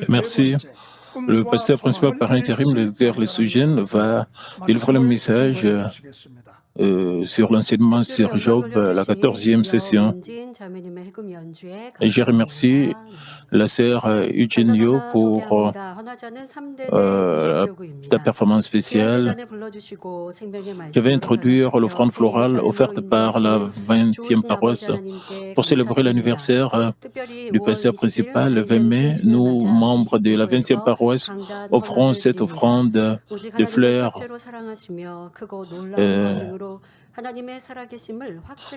Merci. Le pasteur principal par intérim, le docteur Lesogène, va délivrer le message sur l'enseignement sur Job, la 14e session. Et je remercie la sœur Eugenio pour ta performance spéciale. Je vais introduire l'offrande florale offerte par la 20e paroisse pour célébrer l'anniversaire du pasteur principal. Le 20 mai, nous, membres de la 20e paroisse, offrons cette offrande de fleurs.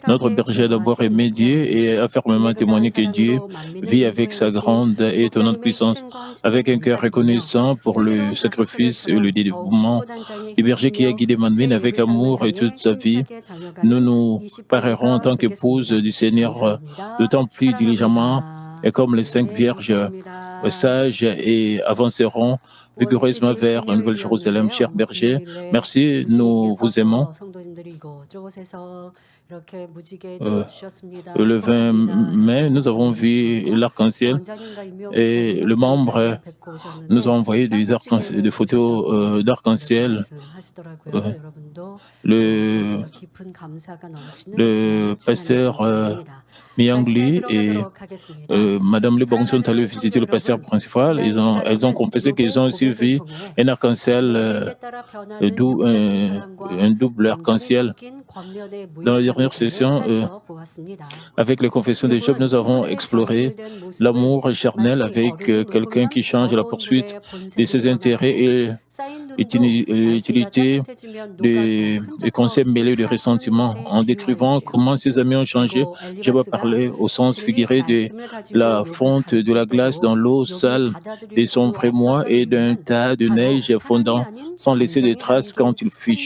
Notre berger d'abord aimé Dieu et a fermement témoigné que Dieu vit avec sa grande et étonnante puissance, avec un cœur reconnaissant pour le sacrifice et le dévouement du berger qui a guidé Manmin avec amour et toute sa vie. Nous nous parerons en tant qu'épouse du Seigneur d'autant plus diligemment et comme les 5 vierges sages et avanceront vigoureusement vers la Nouvelle Jérusalem. Cher berger, merci, nous vous aimons. Le 20 mai, nous avons vu l'arc-en-ciel et le membre nous a envoyé des photos d'arc-en-ciel. Le pasteur Myangli et Madame Lebong sont allés visiter le pasteur principal. Elles ont confessé qu'ils ont aussi vu un arc-en-ciel, un double arc-en-ciel. Dans la dernière session, avec les confessions de Job, nous avons exploré l'amour charnel avec quelqu'un qui change la poursuite de ses intérêts et l'utilité des concepts mêlés de ressentiment. En décrivant comment ses amis ont changé, Job a parlé au sens figuré de la fonte de la glace dans l'eau sale de son vrai moi et d'un tas de neige fondant sans laisser de traces quand il fait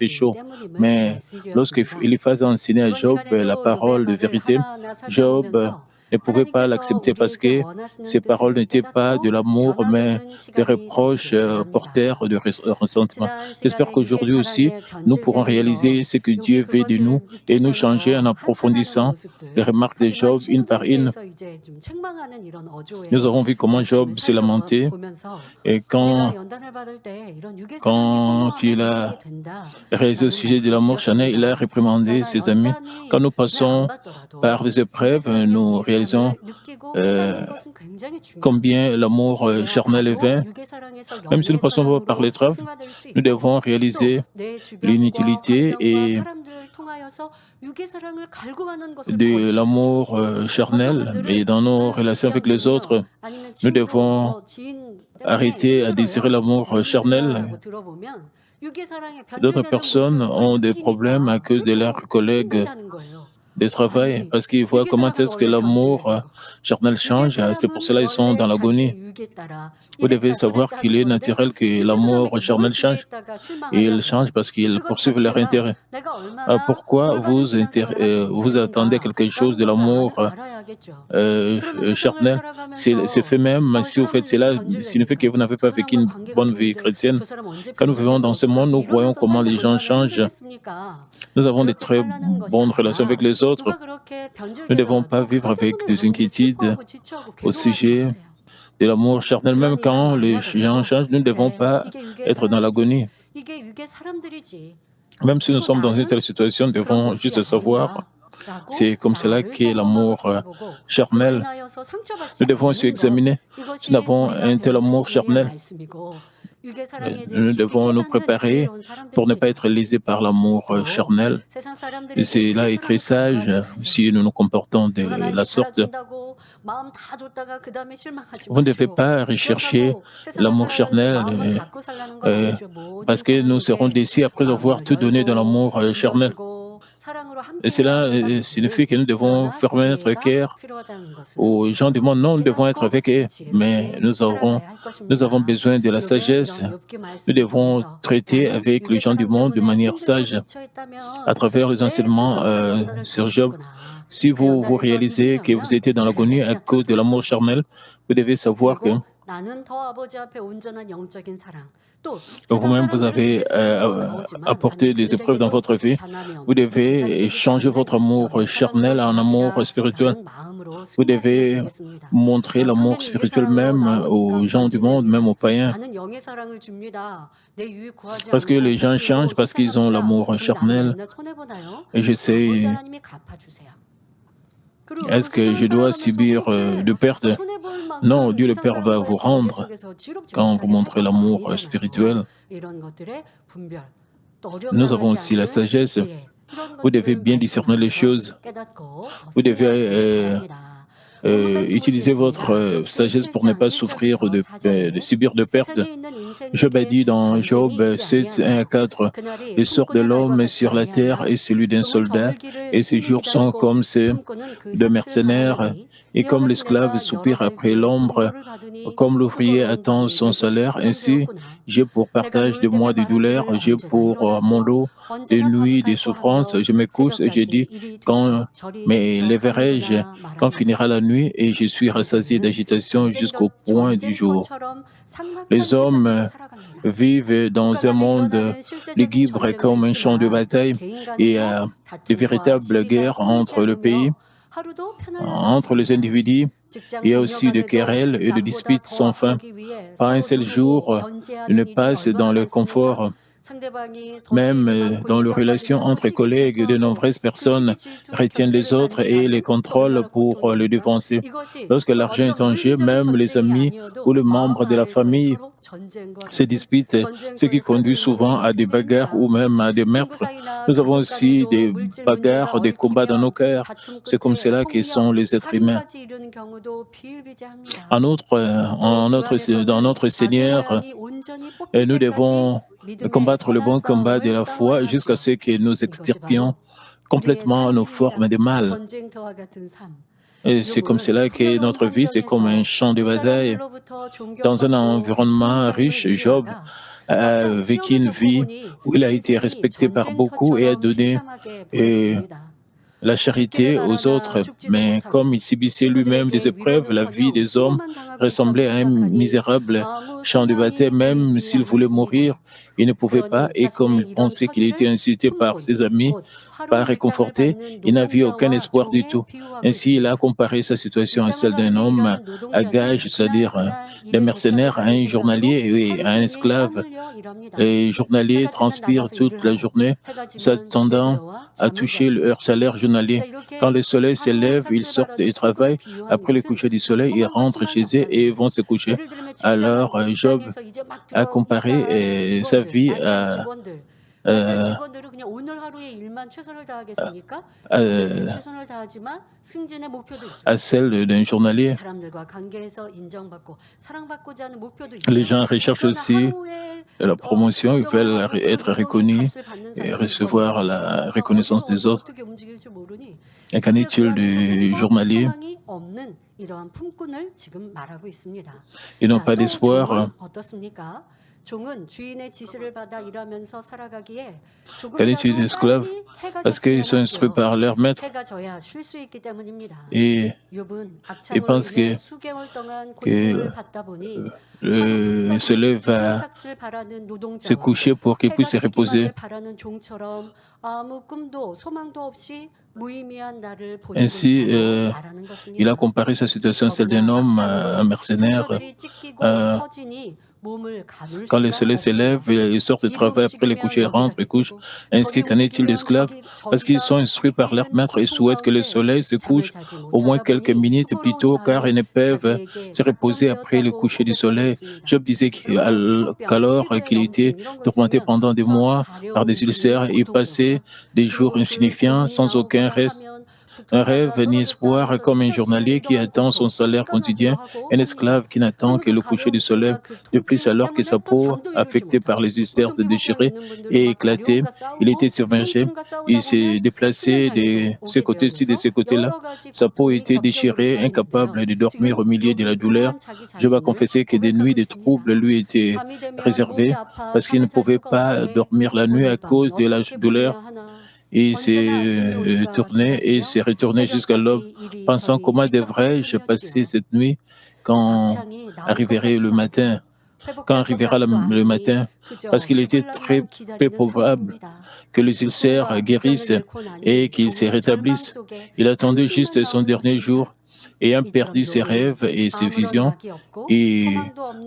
chaud. Mais lorsqu'il a enseigné à Job la parole de vérité, Job ne pouvait pas l'accepter parce que ces paroles n'étaient pas de l'amour, mais des reproches porteurs de ressentiment. J'espère qu'aujourd'hui aussi, nous pourrons réaliser ce que Dieu veut de nous et nous changer en approfondissant les remarques de Job une par une. Nous avons vu comment Job s'est lamenté et quand il a réalisé au sujet de l'amour charnel, il a réprimandé ses amis. Quand nous passons par des épreuves, nous réalisons combien l'amour charnel est vain. Même si nous passons pas par l'épreuve, nous devons réaliser l'inutilité et de l'amour charnel et dans nos relations avec les autres, nous devons arrêter à désirer l'amour charnel. D'autres personnes ont des problèmes à cause de leurs collègues de travail parce qu'ils voient comment est-ce que l'amour charnel change. C'est pour cela qu'ils sont dans l'agonie. Vous devez savoir qu'il est naturel que l'amour charnel change. Et il change parce qu'ils poursuivent leur intérêt. Pourquoi vous attendez quelque chose de l'amour charnel? C'est fait même, si vous faites cela, signifie que vous n'avez pas vécu une bonne vie chrétienne. Quand nous vivons dans ce monde, nous voyons comment les gens changent. Nous avons de très bonnes relations avec les autres. Nous ne devons pas vivre avec des inquiétudes au sujet de l'amour charnel. Même quand les gens changent, nous ne devons pas être dans l'agonie. Même si nous sommes dans une telle situation, nous devons juste savoir, c'est comme cela qu'est l'amour charnel. Nous devons aussi examiner si nous avons un tel amour charnel. Nous devons nous préparer pour ne pas être lésés par l'amour charnel. Et cela est très sage si nous nous comportons de la sorte. Vous ne devez pas rechercher l'amour charnel parce que nous serons déçus après avoir tout donné dans l'amour charnel. Et cela signifie que nous devons fermer notre cœur aux gens du monde. Non, nous devons être avec eux, mais nous avons besoin de la sagesse. Nous devons traiter avec les gens du monde de manière sage à travers les enseignements sur Job. Si vous réalisez que vous étiez dans l'agonie à cause de l'amour charnel, vous devez savoir que Vous-même, vous avez apporté des épreuves dans votre vie. Vous devez changer votre amour charnel en amour spirituel. Vous devez montrer l'amour spirituel même aux gens du monde, même aux païens. Parce que les gens changent parce qu'ils ont l'amour charnel. Et je sais, est-ce que je dois subir de pertes? Non, Dieu le Père va vous rendre quand vous montrez l'amour spirituel. Nous avons aussi la sagesse. Vous devez bien discerner les choses. Vous devez utilisez votre sagesse pour ne pas souffrir de subir de pertes. Job a dit dans Job 7, 1 à 4, « Le sort de l'homme est sur la terre est celui d'un soldat, et ses jours sont comme ceux de mercenaires, et comme l'esclave soupire après l'ombre, comme l'ouvrier attend son salaire, ainsi j'ai pour partage de mois de douleur, j'ai pour mon lot de nuits de souffrance, je me couche et je dis, quand me lèverai-je, quand finira la nuit, et je suis rassasié d'agitation jusqu'au point du jour. » Les hommes vivent dans un monde lugubre comme un champ de bataille et de véritables guerres entre le pays, entre les individus. Il y a aussi de querelles et de disputes sans fin. Pas un seul jour ne passe dans le confort. Même dans les relations entre collègues, de nombreuses personnes retiennent les autres et les contrôlent pour les devancer. Lorsque l'argent est en jeu, même les amis ou les membres de la famille se disputent, ce qui conduit souvent à des bagarres ou même à des meurtres. Nous avons aussi des bagarres, des combats dans nos cœurs. C'est comme cela que sont les êtres humains. En outre, dans notre Seigneur, nous devons combattre le bon combat de la foi jusqu'à ce que nous extirpions complètement nos formes de mal. Et c'est comme cela que notre vie, c'est comme un champ de bataille. Dans un environnement riche, Job a vécu une vie où il a été respecté par beaucoup et a donné la charité aux autres, mais comme il subissait lui-même des épreuves, la vie des hommes ressemblait à un misérable champ de bataille. Même s'il voulait mourir, il ne pouvait pas, et comme il pensait qu'il était insulté par ses amis, pas réconforté, il n'avait aucun espoir du tout. Ainsi, il a comparé sa situation à celle d'un homme à gage, c'est-à-dire d'un mercenaire, à un journalier et à un esclave. Les journaliers transpirent toute la journée, s'attendant à toucher leur salaire journalier. Quand le soleil se lève, ils sortent et travaillent. Après le coucher du soleil, ils rentrent chez eux et vont se coucher. Alors, Job a comparé sa vie à celle d'un journalier. Les gens recherchent aussi la promotion, ils veulent être reconnus et recevoir la reconnaissance des autres. Et qu'en est-il du journalier? Ils n'ont pas d'espoir. Qu'en est-il des esclaves? Parce qu'ils sont instruits par leur maître. Et ils pensent que le soleil va se coucher pour qu'ils puissent se reposer. Ainsi, il a comparé sa situation à celle d'un homme, un mercenaire. Quand le soleil s'élève, ils sortent de travail, après les coucher, ils rentrent et couchent. Ainsi, qu'en est-il d'esclaves? Parce qu'ils sont instruits par leur maître et souhaitent que le soleil se couche au moins quelques minutes plus tôt, car ils ne peuvent se reposer après le coucher du soleil. Job disait qu'alors qu'il était tourmenté pendant des mois par des ulcères, il passait des jours insignifiants, sans aucun reste. Un rêve ni espoir, comme un journalier qui attend son salaire quotidien, un esclave qui n'attend que le coucher du soleil. De plus, alors que sa peau, affectée par les ulcères, se déchirait et éclatait, il était submergé, il s'est déplacé de ce côté-ci, de ce côté-là. Sa peau était déchirée, incapable de dormir au milieu de la douleur. Je vais confesser que des nuits de troubles lui étaient réservées parce qu'il ne pouvait pas dormir la nuit à cause de la douleur. Il s'est tourné et s'est retourné jusqu'à l'aube, pensant comment devrais-je passer cette nuit quand arriverait le matin. quand arrivera le matin, parce qu'il était très peu probable que les ulcères guérissent et qu'il se rétablisse. Il attendait juste son dernier jour, ayant perdu ses rêves et ses visions, et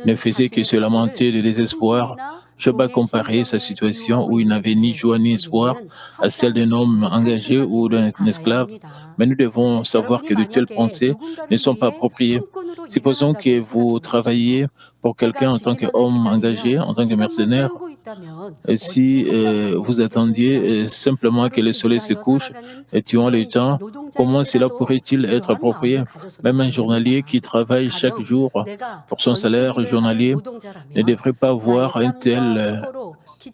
ne faisait que se lamenter de désespoir. Job a comparé sa situation où il n'avait ni joie ni espoir à celle d'un homme engagé ou d'un esclave. Mais nous devons savoir que de telles pensées ne sont pas appropriées. Supposons que vous travaillez pour quelqu'un en tant qu'homme engagé, en tant que mercenaire. Si vous attendiez simplement que le soleil se couche et tuant le temps, comment cela pourrait-il être approprié? Même un journalier qui travaille chaque jour pour son salaire journalier ne devrait pas avoir un tel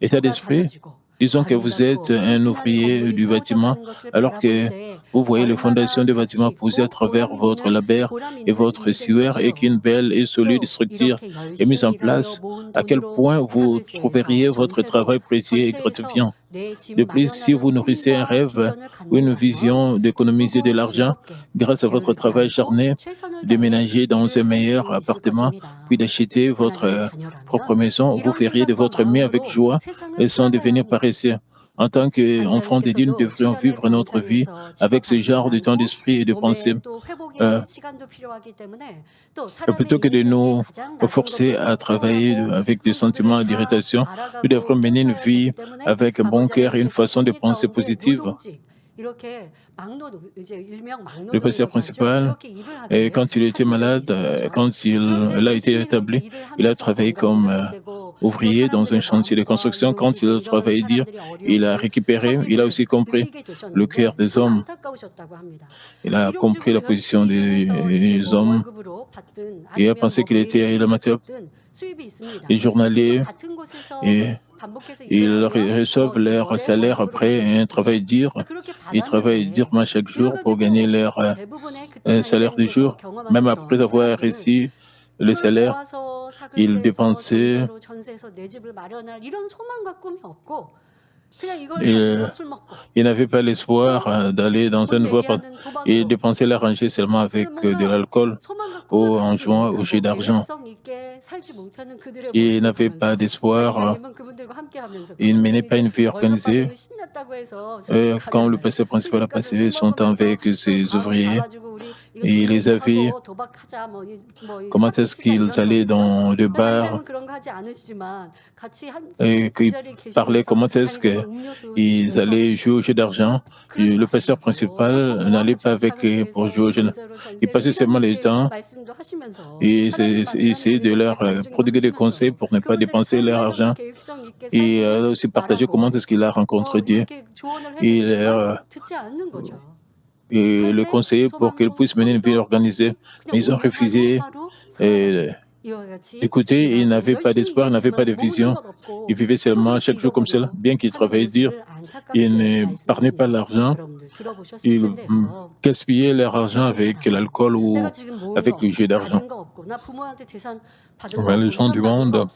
état d'esprit. Disons que vous êtes un ouvrier du bâtiment, alors que vous voyez les fondations du bâtiment posées à travers votre labeur et votre sueur et qu'une belle et solide structure est mise en place. À quel point vous trouveriez votre travail précieux et gratifiant? De plus, si vous nourrissez un rêve ou une vision d'économiser de l'argent grâce à votre travail acharné, déménager dans un meilleur appartement, puis d'acheter votre propre maison, vous feriez de votre mieux avec joie et sans devenir paresseux. En tant qu'enfants de Dieu, nous devrions vivre notre vie avec ce genre de temps d'esprit et de pensée. Euh, Plutôt que de nous forcer à travailler avec des sentiments d'irritation, nous devrions mener une vie avec un bon cœur et une façon de penser positive. Le pasteur principal, et quand il était malade, quand il a été établi, il a travaillé comme ouvrier dans un chantier de construction. Quand il a travaillé dur, il a récupéré, il a aussi compris le cœur des hommes. Il a compris la position des hommes et a pensé qu'il était amateur. Les journaliers, et ils reçoivent leur salaire après un travail dur. Ils travaillent durement chaque jour pour gagner leur salaire du jour. Même après avoir reçu le salaire, ils dépensaient. Ils n'avaient pas l'espoir d'aller dans un nouveau appartement. Ils dépensaient l'argent seulement avec de l'alcool ou en jouant au jeu d'argent. Ils n'avaient pas d'espoir. Ils ne menaient pas une vie organisée. Quand le pasteur principal a passé son temps avec ses ouvriers, il les avait. Comment est-ce qu'ils allaient dans le bar et qu'ils parlaient comment est-ce qu'ils allaient jouer au jeu d'argent. Le pasteur principal n'allait pas avec eux pour jouer au jeu. Il passait seulement le temps et essayait de leur prodiguer des conseils pour ne pas dépenser leur argent. Et il a aussi partagé comment est-ce qu'il a rencontré Dieu. Et le conseiller pour qu'ils puissent mener une vie organisée. Mais ils ont refusé. Écoutez, ils n'avaient pas d'espoir, ils n'avaient pas de vision. Ils vivaient seulement chaque jour comme cela. Bien qu'ils travaillaient dur, ils ne parlaient pas l'argent. Ils gaspillaient leur argent avec l'alcool ou avec le jeu d'argent. Les gens du monde,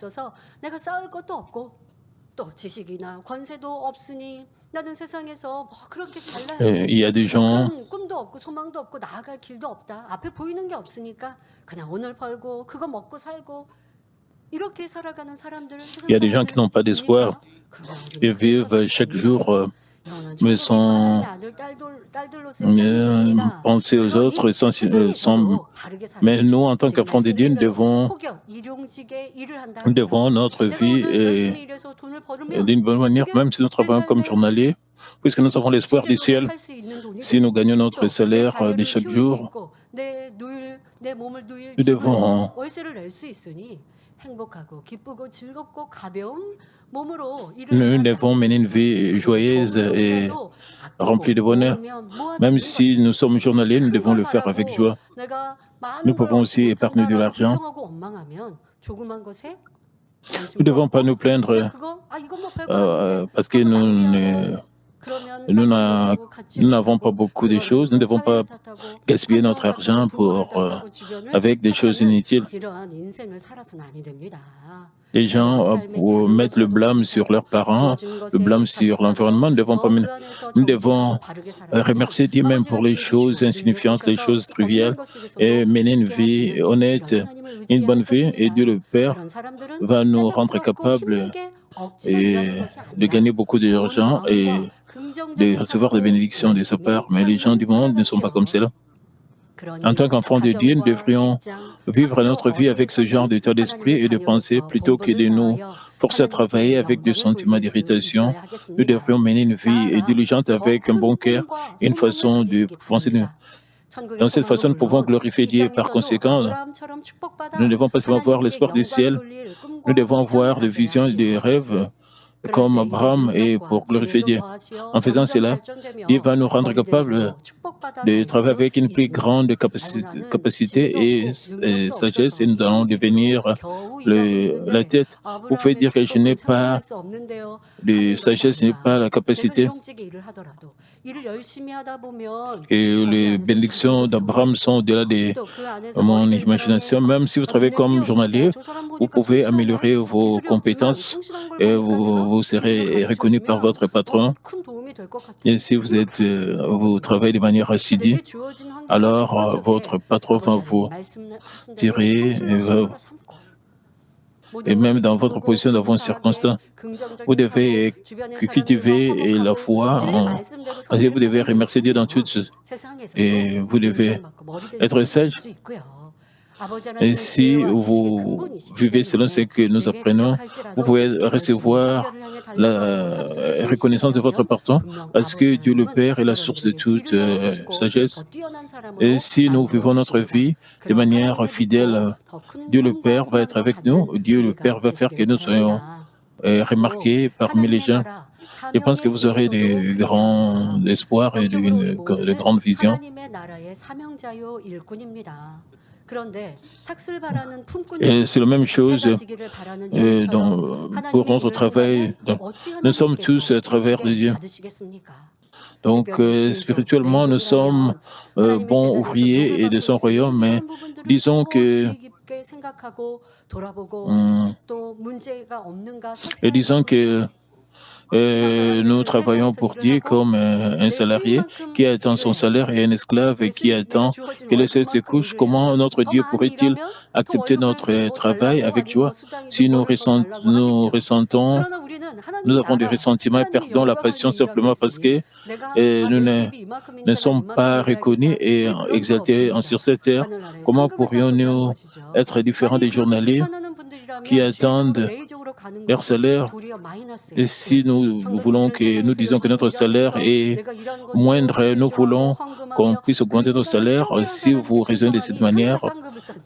il y a des gens, qui n'ont pas d'espoir. Ils vivent chaque jour, mais sans penser aux autres. Mais nous, en tant qu'enfants de Dieu, nous devons notre vie d'une bonne manière, même si nous travaillons comme journaliers, puisque nous avons l'espoir du ciel. Si nous gagnons notre salaire de chaque jour, nous devons mener une vie joyeuse et remplie de bonheur. Même si nous sommes journaliers, nous devons le faire avec joie. Nous pouvons aussi épargner de l'argent. Nous ne devons pas nous plaindre parce que nous Nous nous n'avons pas beaucoup de choses, nous ne devons pas gaspiller notre argent avec des choses inutiles. Les gens mettent le blâme sur leurs parents, le blâme sur l'environnement. Nous devons remercier Dieu même pour les choses insignifiantes, les choses triviales, et mener une vie honnête, une bonne vie. Et Dieu le Père va nous rendre capables de gagner beaucoup d'argent et de recevoir des bénédictions de sa part. Mais les gens du monde ne sont pas comme cela. En tant qu'enfants de Dieu, nous devrions vivre notre vie avec ce genre d'état d'esprit et de pensée plutôt que de nous forcer à travailler avec des sentiments d'irritation. Nous devrions mener une vie diligente avec un bon cœur et une façon de penser. Dans cette façon, nous pouvons glorifier Dieu. Par conséquent, nous ne devons pas seulement voir l'espoir du ciel, nous devons avoir des visions et des rêves comme Abraham et pour glorifier Dieu. En faisant cela, Dieu va nous rendre capables de travailler avec une plus grande capacité et sagesse et nous allons devenir la tête. Vous pouvez dire que je n'ai pas de sagesse, je n'ai pas la capacité. Et les bénédictions d'Abraham sont au-delà de mon imagination. Même si vous travaillez comme journalier, vous pouvez améliorer vos compétences et vous serez reconnu par votre patron. Et si vous travaillez de manière assidue, alors votre patron va vous tirer et même dans votre position, dans vos circonstances, vous devez cultiver la foi. Vous devez remercier Dieu dans toutes choses. Et vous devez être sage. Et si vous vivez selon ce que nous apprenons, vous pouvez recevoir la reconnaissance de votre patron, parce que Dieu le Père est la source de toute sagesse. Et si nous vivons notre vie de manière fidèle, Dieu le Père va être avec nous. Dieu le Père va faire que nous soyons remarqués parmi les gens. Je pense que vous aurez de grands espoirs et de grandes visions. Et c'est la même chose pour notre travail. Donc, nous sommes tous à travers de Dieu. Donc, spirituellement, nous sommes bons ouvriers et de son royaume, mais disons que nous travaillons pour Dieu comme un salarié qui attend son salaire et un esclave qui attend que le ciel se couche. Comment notre Dieu pourrait-il accepter notre travail avec joie si nous avons des ressentiments et perdons la passion simplement parce que nous ne sommes pas reconnus et exaltés sur cette terre? Comment pourrions-nous être différents des journaliers qui attendent leur salaire? Et si nous disons que notre salaire est moindre, nous voulons qu'on puisse augmenter notre salaire. Si vous raisonnez de cette manière,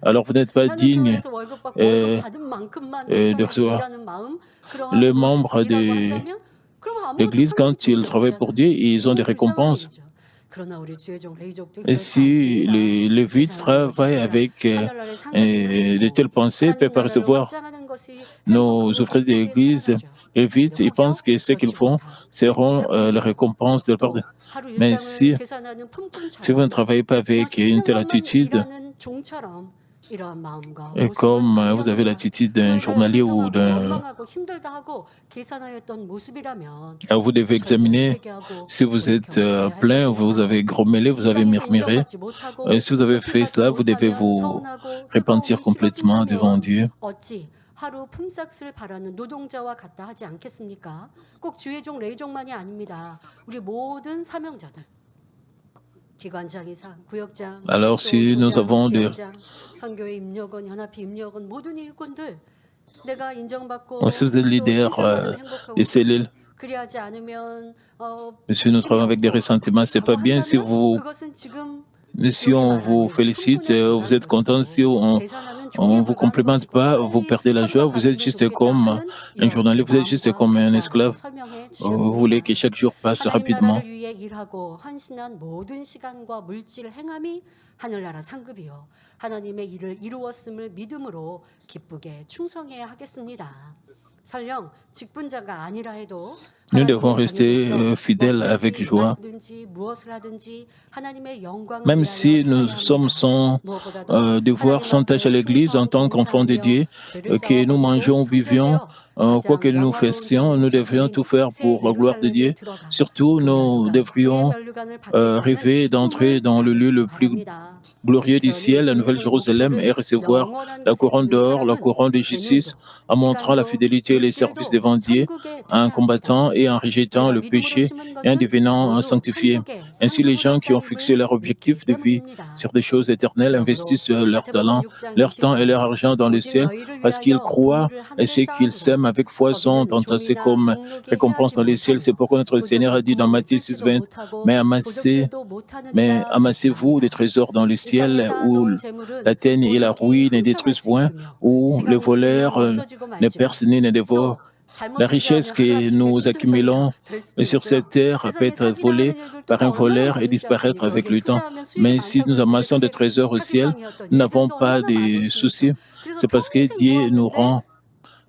alors vous n'êtes pas digne de recevoir. Les membres de l'Église, quand ils travaillent pour Dieu, ils ont des récompenses. Et si les Lévites travaillent avec de telles pensées, ils ne peuvent pas recevoir nos ouvriers de l'Église. Lévites, ils pensent que ce qu'ils font seront les récompenses de la part de... Mais si vous ne travaillez pas avec une telle attitude, et comme vous avez l'attitude d'un journalier ou vous devez examiner si vous êtes plein, vous avez grommelé, vous avez murmuré. Et si vous avez fait cela, vous devez vous repentir complètement devant Dieu. 하루 품삯을 바라는 노동자와 같다 하지 않겠습니까? 꼭 주의 종 레이종만이 아닙니다. 우리 모든 사명자들. 기관장 이상, 구역장, Alors si nous avons 선교회 입력원, 연합회 입력원 모든 일꾼들 내가 인정받고 si vous êtes leader des cellules, 그리하지 않으면 si nous travaillons avec des ressentiments, c'est pas bien. Si on vous félicite, vous êtes content. Si on ne vous complimente pas, vous perdez la joie. Vous êtes juste comme un journalier, vous êtes juste comme un esclave. Vous voulez que chaque jour passe rapidement. 하늘나라 상급이요. 하나님의 일을 이루었음을 믿음으로 기쁘게 충성해야 하겠습니다. 설령 직분자가 아니라 해도 Nous devons 하나님의 rester 자녀로서 fidèles avec 먹든지 joie. 마시든지 무엇을 하든지 하나님의 영광을 Même 위하여 si nous 살아야 sommes 합니다. sans 무엇보다도 devoir, 하나님 sans tâche à 앞에 l'Église en 충성하고 tant qu'enfants de 봉사하며 Dieu, 죄를 que 싸워 nous 버리고 mangeons ou buvions, 성전되어 quoi que 가장 nous 영화로운 fassions, nous devrions 장소인 tout faire 새 pour la gloire de 예루살렘에 Dieu. 들어가 Surtout, 그 nous 면류관, 그의 devrions 면류관을 받겠다는 rêver d'entrer 꿈을 dans le lieu 가지시기 le plus 바랍니다. glorieux du 그러니 ciel, la Nouvelle 인생 Jérusalem, et 목표를 recevoir 영원한 la 것에 couronne 두는 d'or, la 사람은 couronne de justice, 재능도 en montrant la 시간도 fidélité et les services 물질도 devant Dieu, 천국에 en 투자합니다. combattant et en rejetant 우리가 le 믿음으로 péché 심은 et en 것은 devenant 모두 sanctifiés. 천국의 Ainsi, les 상급으로 gens qui ont fixé 쌓임을 leur 믿기 objectif de vie 때문입니다. sur des choses éternelles 그러므로 investissent leur 마태복음 talent, 6장 leur temps et 20절에 leur argent dans le 오직 ciel 너희를 parce qu'ils 위하여 croient 그물을 et 하늘에 ce qu'ils sèment 쌓아두라. avec foi sont 거기는 entassés 종이나 comme 목록이 récompense 헤아지 dans les ciels. C'est 못하며 pourquoi notre Seigneur a dit 부족이 dans 구멍을 Matthieu 뚫지도 6:20, 못하고 도적질도 mais 못하느니라 amassez-vous des 말씀합니다. trésors dans le 이 땅에 ciel où 쌓아놓은 재물은 la teigne et la 돌기 ruine ne 흠상할 détruisent 수 point, 있으며 où les 시간이 흐르면 voleurs 없어지고 ne 말지만 percent ni ne dévorent. 또 La 잘못 richesse 투자하면 que 하루아침에 nous accumulons 빈둥터리가 될 수도 sur 있고요. cette terre peut 세상에 être 사기당하는 volée 일들도 par un 얼마나 voleur et 많은지 disparaître 아십니까? avec 여기에 le temps. 투자하면 수익이 Mais si 많다고 nous 그러는데 amassons des 그게 trésors au ciel, 사기상이었던 nous n'avons 일들도 pas 얼마나 많이 de 있습니까? soucis. 그래서 C'est parce que 평생 Dieu nous 모았는데 rend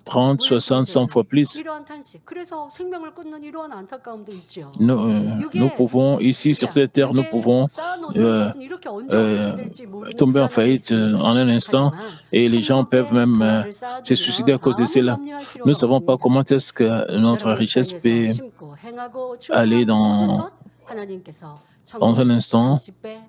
30, 왜 60, 100 fois 그러냐는 plus. 이러한 탄식, 그래서 생명을 끊는 이러한 안타까움도 있죠. Nous 이게 pouvons, ici sur 진짜 cette terre, nous 이게 pouvons 쌓아놓는 euh, 것은 이렇게 언제 어떻게 euh, 될지 모르는 tomber en 불안함이 faillite 있습니다. en un instant 하지만 et les gens peuvent 천국의 même 보화를 se suicider 쌓아두면 à cause de 아무 cela. 염려할 Nous ne 필요가 savons pas 없습니다. comment est-ce que notre 여러분 이 richesse 땅에서 peut 심고 행하고 aller 충성하는 모든 dans 것 하나님께서 un 천국에 instant. 30배,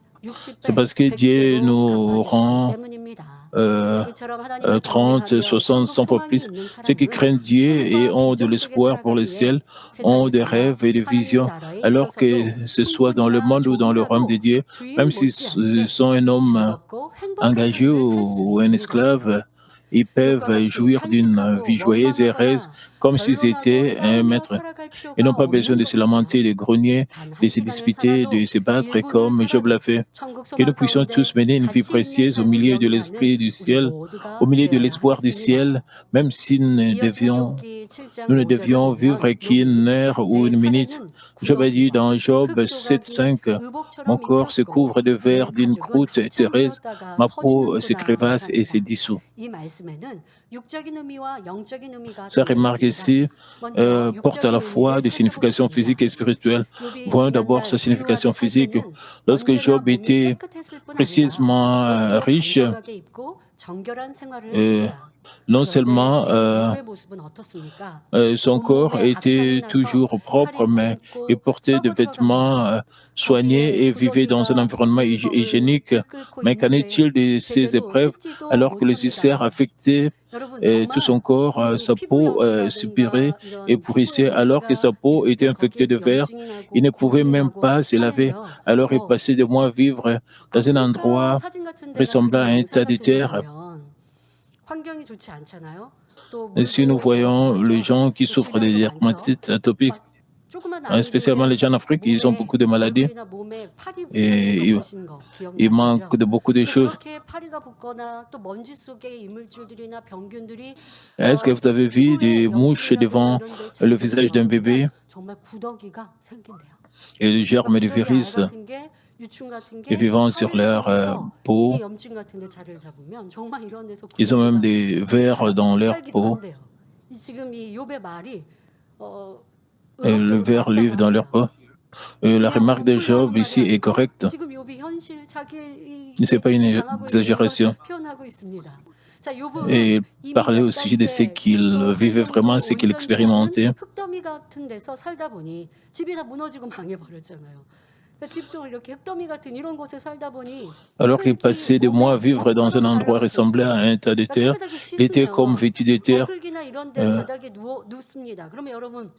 C'est 60배, parce que Dieu 100배로 nous 갚아주시기 rend 때문입니다. euh, 이처럼 하나님을 30, 경외하며 60, 천국 100 fois 소망이 plus. 있는 Ceux qui 사람은 craignent Dieu et 꿈과 ont de 비전 속에 l'espoir pour le 살아가기에 ciel, ont des 세상에서나 rêves et des 하나님 visions, 나라에 alors 있어서도 que ce soit dans le 풍분이나 monde ou dans le royaume de 조금이라도 Dieu, 주인 même s'ils 못지않게 sont un homme 즐겁고 행복한 engagé 삶을 살 수 ou un 있습니다. esclave, ils 이것과 peuvent 같이 jouir d'une vie 탄식하고 joyeuse et heureuse 원망하거나 comme s'ils 변론하고 étaient un 싸우며 maître. 살아갈 Ils 필요가 n'ont pas besoin 없는 de se 것이죠. lamenter, de grogner, 단 de 한 se 시간을 disputer, de 살아도 se battre 1분을 comme Job l'a 살아도 fait. 천국 Que nous 소망 puissions tous 가운데 mener une vie 가치 있는 précieuse au 삶을 milieu de 영위하는 l'esprit du 우리 ciel, au 모두가 milieu de 되어야 l'espoir du ciel, 하겠습니다. même si 이어지는 욥기 7장 nous ne 5절을 devions vivre 보면 qu'une 욥이 heure ou 내 une minute. 살에는 Job a dit 구더기와 dans Job 흙조각이 7,5, mon 의복처럼 corps se 입혔고 couvre de 내 verre d'une 가죽은 croûte 한참 terreuse, 되었다가 ma peau se 터지는구나 crévasse et se 말합니다. dissout. 이 말씀에는 육적인 의미와 영적인 의미가 Sa 담겨 remarque 있습니다. ici 먼저 porte à la 육적인 fois 의미를 des significations 살펴보겠습니다. physiques et spirituelles. 욥이 Voyons d'abord 지난날 sa signification 부유하게 살 physique. 때는 Lorsque 언제나 Job 몸이 était 깨끗했을 뿐 아니라 précisément 옷도 riche, 단정하게 입고 정결한 생활을 euh, 했습니다. non 그런데 seulement 지금 욥의 모습은 어떻습니까? son corps 온몸에 악창이 était 나서 toujours propre, 살이 mais il 굵고 portait des 썩어 들어갑니다. vêtements soignés 거기에 et vivait dans un 구더기가 environnement 흙을 hygiénique. 끓고 Mais qu'en 있는데 est-il de ces 제대로 épreuves 씻지도 alors que les ulcères 못합니다. affectaient 여러분 tout son 정말 corps, 이 sa peau se pirait 피부염이라든가 et 이런 pourrissait 피부에 alors que sa 문제가 peau 있을 était 때 infectée de 거기에서 verre. 염증이 Il 나고 ne pouvait 구름이 même 나고 pas se laver. 하면요. Alors il passait des mois à vivre dans un 아프리카 endroit 사진 같은 데나 ressemblant à 그런 un 영상 tas de 같은 거 terre. 보면 환경이 좋지 않잖아요. 또 Et si nous 물도 voyons les 더부하죠. gens qui 또 souffrent des 질병도 많죠. dermatites atopiques, 막 조그만 spécialement 아이들의 les gens en Afrique, ils ont 몸에 beaucoup de maladies 얼굴이나 몸에 파리 붙어 et 있는 거 보신 거 il 기억나시죠? manque de beaucoup de 근데 choses. 그렇게 파리가 붙거나 또 먼지 속에 이물질들이나 병균들이 Est-ce que vous avez vu des 피부에 mouches 염증이라든가 devant 이런 데 le 자극이 visage d'un bébé 들어가면 정말 구더기가 생긴대요. et le germe de 구더기 알 virus 같은 게 유충 같은 게 vivant sur 파리를 leur 통해서 peau? 이 염증 같은 데 자리를 잡으면 정말 이런 데서 Ils ont même 구더기가 des vers dans leur 살기도 peau 한대요. 지금 이 욥의 말이 et le ver livre dans leur peau. La remarque de Job ici est correcte. 지금 욥이 현실 자기 Ce n'est pas une 당하고 있는 걸 exagération. 표현하고 있습니다. 자, Et 욥은 il 이미 parlait 몇 au sujet de ce 달째 qu'il 집도 vivait vraiment, ce qu'il 온전치 않은 expérimentait. 흙더미 같은 데서 살다 보니 집이 다 무너지고 망해버렸잖아요. 그러니까 집도 이렇게 흙더미 같은 이런 곳에 살다 보니 Alors qu'il 흙이 passait des mois à 몸에 vivre dans un 흙처럼 endroit ressemblant à 달라붙어 un tas de 있어요. terre, 그러니까 깨끗하게 il était comme 씻으면 vêtu de terre. 흙이나 이런 데 바닥에 눕습니다. 그러면 여러분